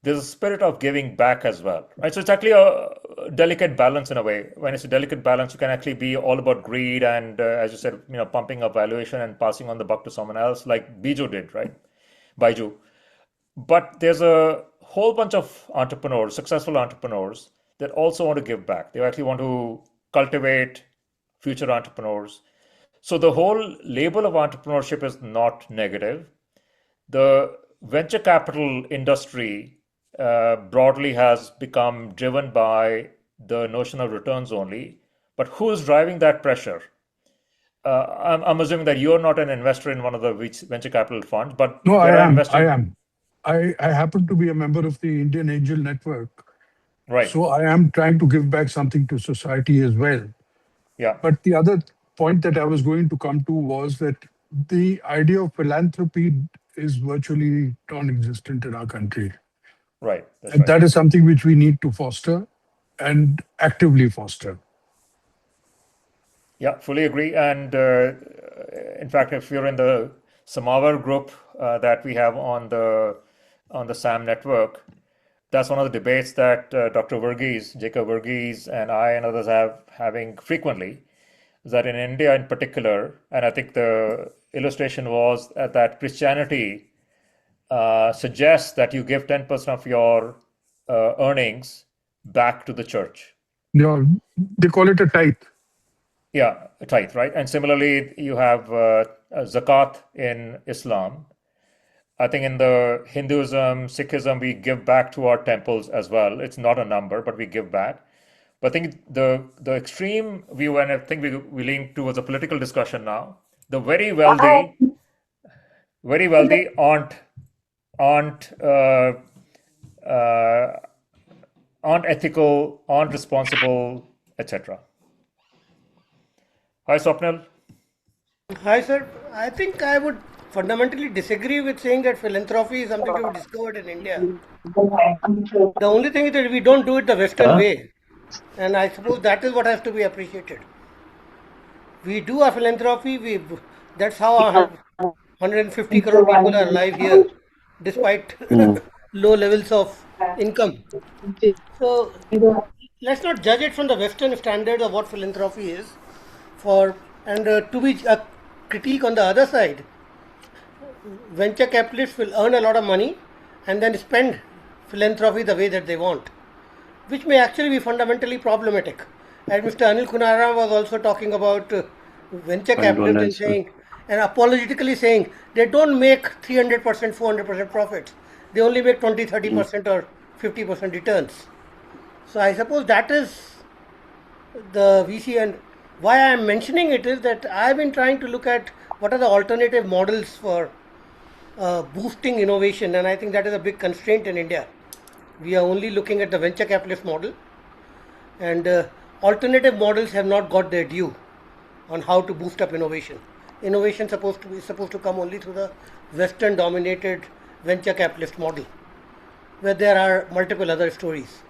there's a spirit of giving back as well, right? So it's actually a delicate balance in a way. When it's a delicate balance, you can actually be all about greed and, as you said, pumping up valuation and passing on the buck to someone else, like Biju did, right? Baiju. But there's a whole bunch of entrepreneurs, successful entrepreneurs, that also want to give back. They actually want to cultivate future entrepreneurs. So the whole label of entrepreneurship is not negative. The venture capital industry broadly has become driven by the notion of returns only. But who is driving that pressure? I'm assuming that you're not an investor in one of the venture capital funds, but No, I there are am. I investors. am. I happen to be a member of the Indian Angel Network. Right. So I am trying to give back something to society as well. Yeah. But the other point that I was going to come to was that the idea of philanthropy is virtually non-existent in our country. Right. That's And right. that is something which we need to foster and actively foster. Yeah, fully agree. And in fact, if you're in the Samawar group that we have on the SAM network, that's one of the debates that Dr. Verghese, Jacob Verghese, and I and others have having frequently. Is that in India in particular, and I think the illustration was that Christianity suggests that you give 10% of your earnings back to the church. You know, they call it a tithe. Yeah, tithe, right? And similarly, you have zakat in Islam. I think in the Hinduism, Sikhism, we give back to our temples as well. It's not a number, but we give back. But I think the extreme view, and I think we lean towards a political discussion now. The very wealthy aren't uh, aren't ethical, aren't responsible, etc. Hi, Swapnil. Hi, sir. I think I would fundamentally disagree with saying that philanthropy is something to be discovered in India. The only thing is that we don't do it the Western way. And I suppose that is what has to be appreciated. We do a philanthropy, that's how 150 crore people are alive here, despite low levels of income. So let's not judge it from the Western standards of what philanthropy is. To be a critique on the other side, venture capitalists will earn a lot of money and then spend philanthropy the way that they want, which may actually be fundamentally problematic. And Mr. Anil Khurana was also talking about venture capitalists and saying, and apologetically saying, they don't make 300%, 400% profits. They only make 20, 30% or 50% returns. So I suppose that is the VC, and why I am mentioning it is that I have been trying to look at what are the alternative models for boosting innovation, and I think that is a big constraint in India. We are only looking at the venture capitalist model, and alternative models have not got their due on how to boost up innovation. Innovation is supposed to come only through the Western dominated venture capitalist model, where there are multiple other stories.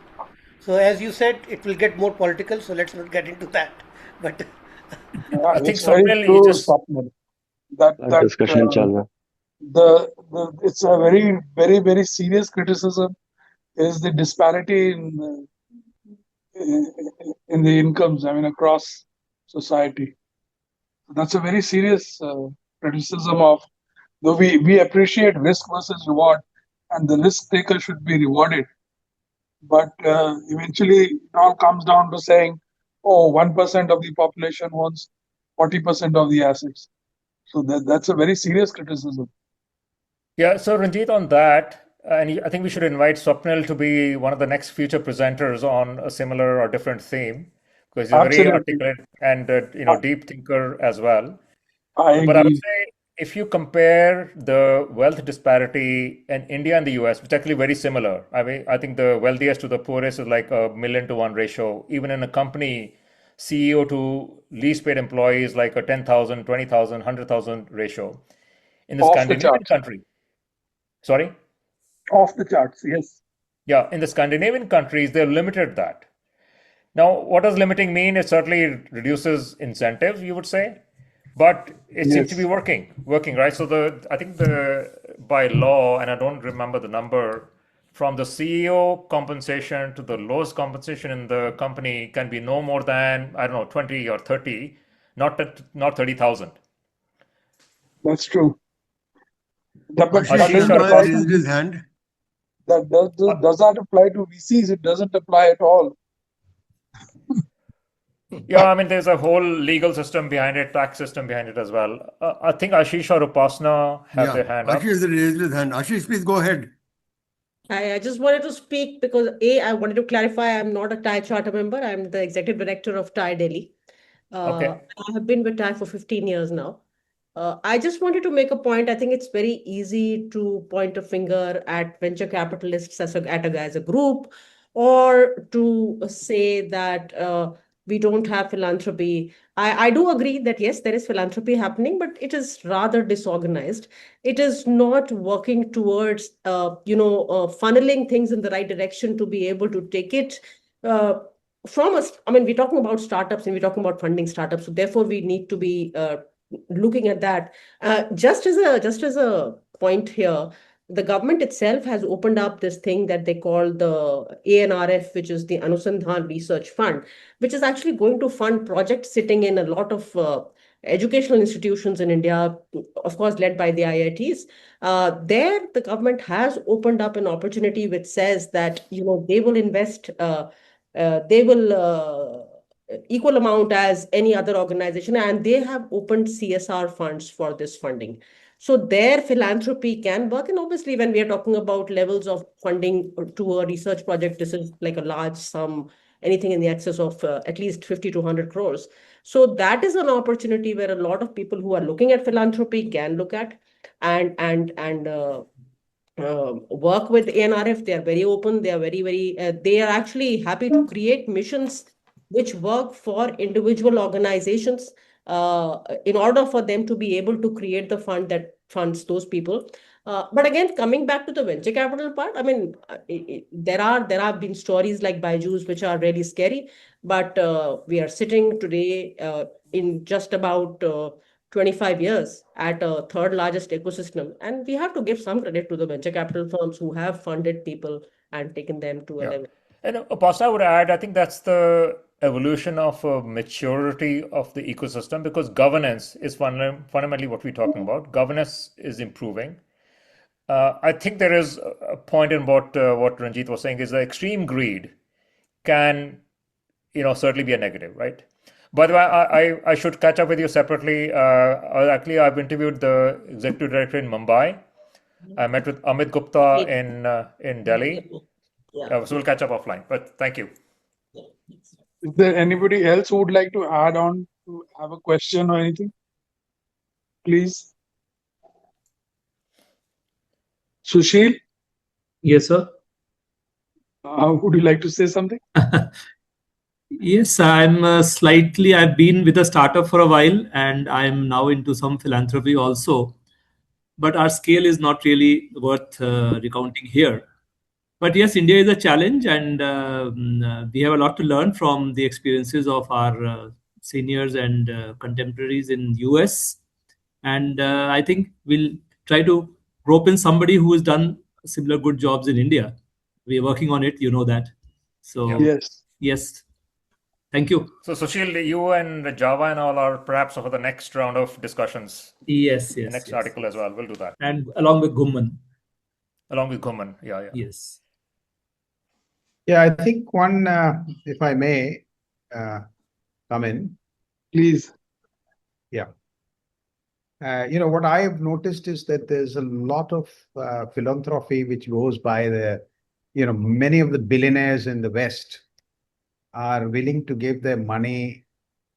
So as you said, it will get more political, so let's not get into that. But I think It's very Swapnil, you true, just Swapnil, that discussion चल रहा है the it's a very serious criticism is the disparity in the incomes. I mean, across society. That's a very serious criticism of. Though we appreciate risk versus reward, and the risk taker should be rewarded, but eventually it all comes down to saying, oh, 1% of the population owns 40% of the assets. So that's a very serious criticism. Yeah, so Ranjit, on that, and I think we should invite Swapnil to be one of the next future presenters on a similar or different theme, because he's a very Absolutely. articulate and deep thinker as well. I But I would agree. say if you compare the wealth disparity in India and the US, which is actually very similar. I mean, I think the wealthiest to the poorest is like a 1,000,000 to 1 ratio. Even in a company, CEO to least paid employee is like a 10,000, 20,000, 100,000 ratio. In the Off the Scandinavian charts. country, sorry? Off the charts, yes. Yeah, in the Scandinavian countries, they've limited that. Now, what does limiting mean? It certainly reduces incentives, you would say, but it seems to be Yes, working, right? So I think the by law, and I don't remember the number, from the CEO compensation to the lowest compensation in the company can be no more than, I don't know, 20 or 30, not 30,000. that's true. But Ashish does Ashish it or Sharma apply Upasna? to raised his VCs? hand. Does that apply to VCs? It doesn't apply at all. Yeah, I mean, there's a whole legal system behind it, tax system behind it as well. I think Ashish or Upasna have Yeah, their hand up. Ashish raised his hand. Ashish, please go ahead. I just wanted to speak because I wanted to clarify I'm not a TiE charter member. I'm the executive director of TiE Delhi. Okay. I have been with TiE for 15 years now. I just wanted to make a point. I think it's very easy to point a finger at venture capitalists as a group, or to say that we don't have philanthropy. I do agree that yes, there is philanthropy happening, but it is rather disorganized. It is not working towards funneling things in the right direction to be able to take it from us. I mean, we're talking about startups and we're talking about funding startups, so therefore we need to be looking at that. Just as a point here, the government itself has opened up this thing that they call the ANRF, which is the Anusandhan Research Fund, which is actually going to fund projects sitting in a lot of educational institutions in India, of course, led by the IITs. There, the government has opened up an opportunity which says that they will invest, they will equal amount as any other organization, and they have opened CSR funds for this funding. So their philanthropy can work, and obviously, when we are talking about levels of funding to a research project, this is like a large sum, anything in the excess of at least 50 to 100 crores. So that is an opportunity where a lot of people who are looking at philanthropy can look at and work with ANRF. They are very open. They are very, they are actually happy to create missions which work for individual organizations in order for them to be able to create the fund that funds those people. But again, coming back to the venture capital part, I mean, there have been stories like Byju's which are really scary, but we are sitting today in just about 25 years at a third largest ecosystem. And we have to give some credit to the venture capital firms who have funded people and taken them to a Yeah. level. And Upasna, I would add, I think that's the evolution of maturity of the ecosystem, because governance is fundamentally what we're talking about. Governance is improving. I think there is a point in what Ranjit was saying is the extreme greed can, certainly be a negative, right? By the way, I should catch up with you separately. Actually, I've interviewed the executive director in Mumbai. I met with Amit Gupta in Delhi. Yeah. So we'll catch up offline. But thank you. Is there anybody else who would like to add on, to have a question or anything? Please. Sushil, Yes, sir. would you like to say something? Yes, I've been with a startup for a while and I'm now into some philanthropy also. But our scale is not really worth recounting here. But yes, India is a challenge, and we have a lot to learn from the experiences of our seniors and contemporaries in US. And I think we'll try to rope in somebody who has done similar good jobs in India. We are working on it, you know that. Yeah. So Yes. yes, thank you. So Sushil, you and Java and all are perhaps for the next round of discussions, Yes, the yes, next yes. article as well. We'll do that And along with Gumman. along with Guman. Yeah. Yes. Yeah, I think one, if I may come in. Please. Yeah. What I have noticed is that there's a lot of philanthropy which goes by many of the billionaires in the West are willing to give their money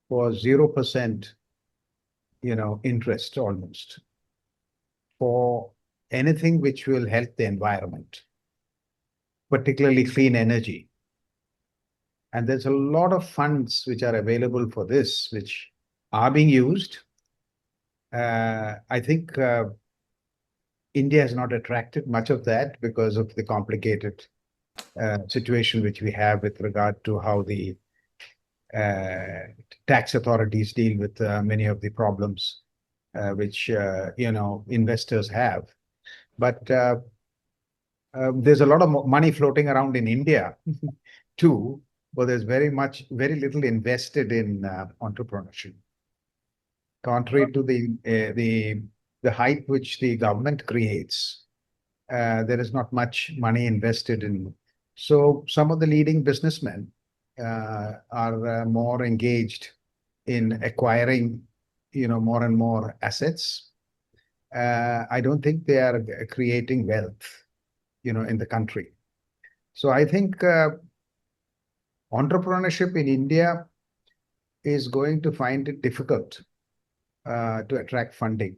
for 0%, interest almost for anything which will help the environment, particularly clean energy. And there's a lot of funds which are available for this, which are being used. I think India has not attracted much of that because of the complicated situation which we have with regard to how the tax authorities deal with many of the problems which investors have. But there's a lot of money floating around in India too, but there's very little invested in entrepreneurship. Contrary to the hype which the government creates, there is not much money invested in. So some of the leading businessmen are more engaged in acquiring, more and more assets. I don't think they are creating wealth, in the country. So I think entrepreneurship in India is going to find it difficult to attract funding,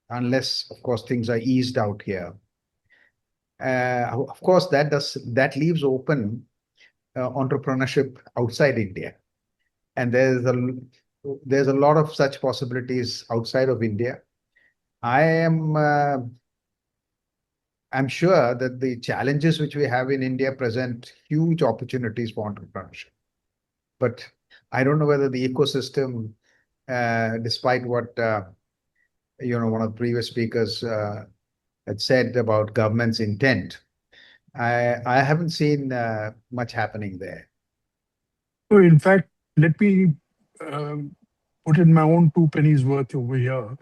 unless, of course, things are eased out here. Of course, that leaves open entrepreneurship outside India, and there's a lot of such possibilities outside of India. I'm sure that the challenges which we have in India present huge opportunities for entrepreneurship, but I don't know whether the ecosystem, despite what one of the previous speakers had said about government's intent, I haven't seen much happening there. So in fact, let me put in my own 2 pennies worth over here.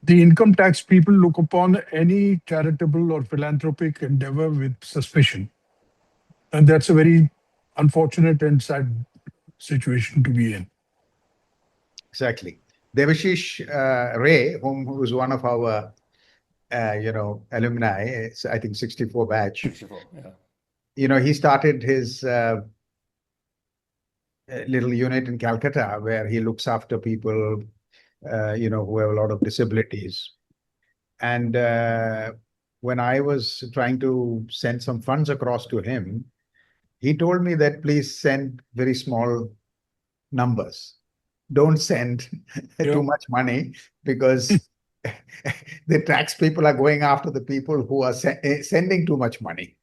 The income tax people look upon any charitable or philanthropic endeavor with suspicion. And that's a very unfortunate and sad situation to be in. Exactly. Devashish Ray, who is one of our, alumni, I think 64 batch. 64, yeah. He started his little unit in Calcutta where he looks after people, who have a lot of disabilities. And when I was trying to send some funds across to him, he told me that please send very small numbers. Don't send too much money, because the tax people are going after the people who are sending too much money.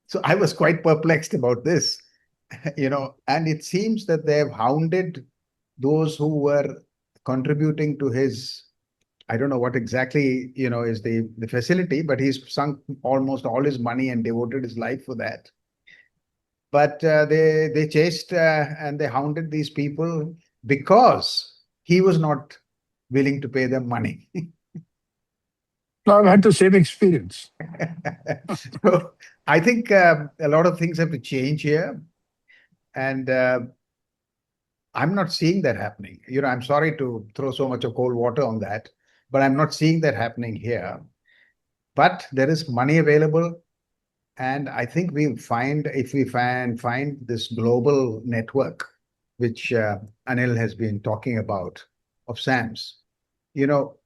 So I was quite perplexed about this, and it seems that they have hounded those who were contributing to his, I don't know what exactly, is the facility, but he's sunk almost all his money and devoted his life for that. But they chased and they hounded these people because he was not willing to pay them money. I've had the same experience. So I think a lot of things have to change here. And I'm not seeing that happening. I'm sorry to throw so much of cold water on that, but I'm not seeing that happening here. But there is money available. And I think if we find this global network, which Anil has been talking about, of SAMs,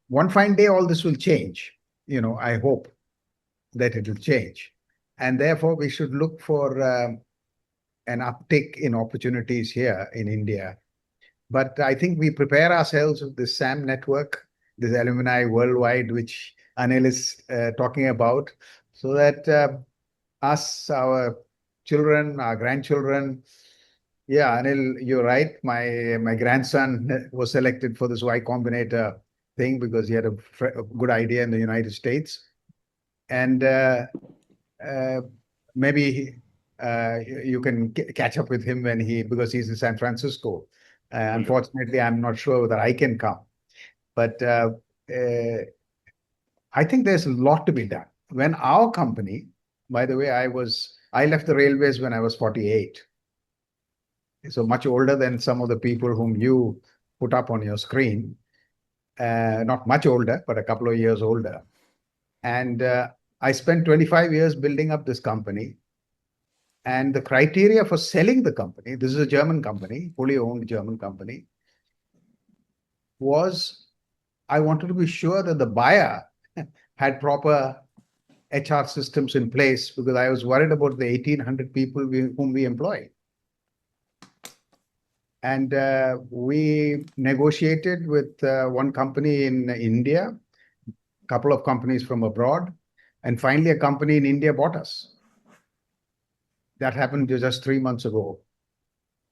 one fine day all this will change. I hope that it will change. And therefore, we should look for an uptick in opportunities here in India. But I think we prepare ourselves with this SAM network, this alumni worldwide, which Anil is talking about, so that us, our children, our grandchildren. Yeah, Anil, you're right. My grandson was selected for this Y-Combinator thing because he had a good idea in the United States. And maybe you can catch up with him because he's in San Francisco. Unfortunately, I'm not sure whether I can come. But I think there's a lot to be done. When our company, by the way, I left the railways when I was 48. So much older than some of the people whom you put up on your screen. Not much older, but a couple of years older. And I spent 25 years building up this company. And the criteria for selling the company, this is a German company, fully owned German company, was I wanted to be sure that the buyer had proper HR systems in place, because I was worried about the 1,800 people whom we employ. And we negotiated with one company in India couple of companies from abroad, and finally a company in India bought us. That happened just 3 months ago.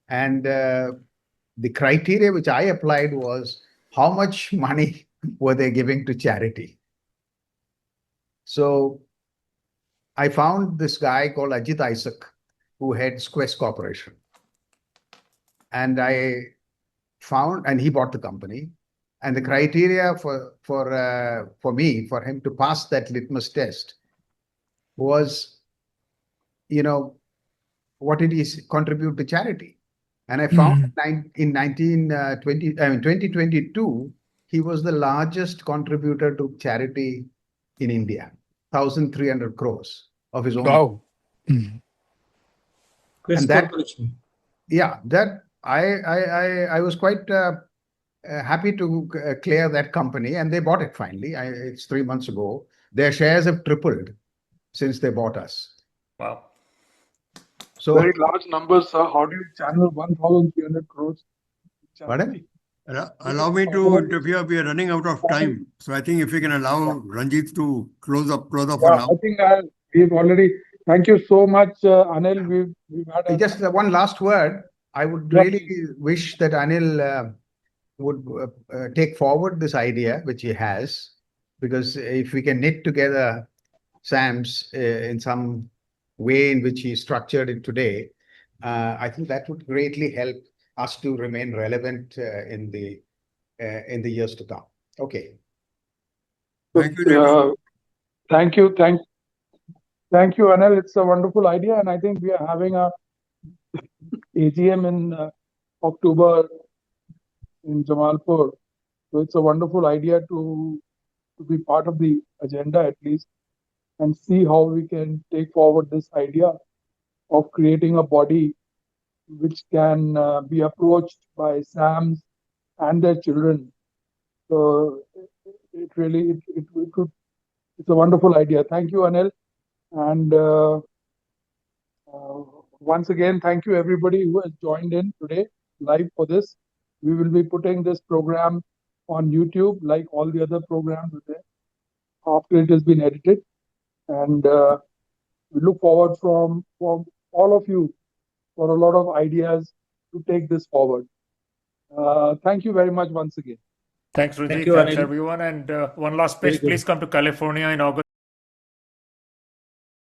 And the criteria which I applied was how much money were they giving to charity? So I found this guy called Ajit Isaac, who heads Quest Corporation. And he bought the company. And the criteria for me, for him to pass that litmus test was, what did he contribute to charity? And I found in 2022, he was the largest contributor to charity in India, 1,300 crores of his own. Wow. Quest And that- Corporation. Yeah, that I was quite happy to clear that company, and they bought it finally. It's 3 months ago. Their shares have tripled since they bought us. Wow. So, Very large numbers, sir. How do you channel 1,300 crores? pardon? Allow me to interfere. We are running out of time. So I think if we can allow Ranjit to close up for Yeah, now. I think we've already. Thank you so much, Anil. We've had Just one last word. I would Yeah, really wish that Anil would take forward this idea, which he has, because if we can knit together SAMs in some way in which he structured it today, I think that would greatly help us to remain relevant in the years to come. Okay. Thank you, David. Thank you, Anil. It's a wonderful idea, and I think we are having a AGM in October in Jamalpur. So it's a wonderful idea to be part of the agenda at least, and see how we can take forward this idea of creating a body which can be approached by SAMs and their children. So it's a wonderful idea. Thank you, Anil. And once again, thank you everybody who has joined in today live for this. We will be putting this program on YouTube like all the other programs there after it has been edited. And we look forward from all of you for a lot of ideas to take this forward. Thank you very much once again. Thanks, Ranjit. Thank you, Thanks, Anil. everyone. And one last Very pitch. good. Please come to California in August.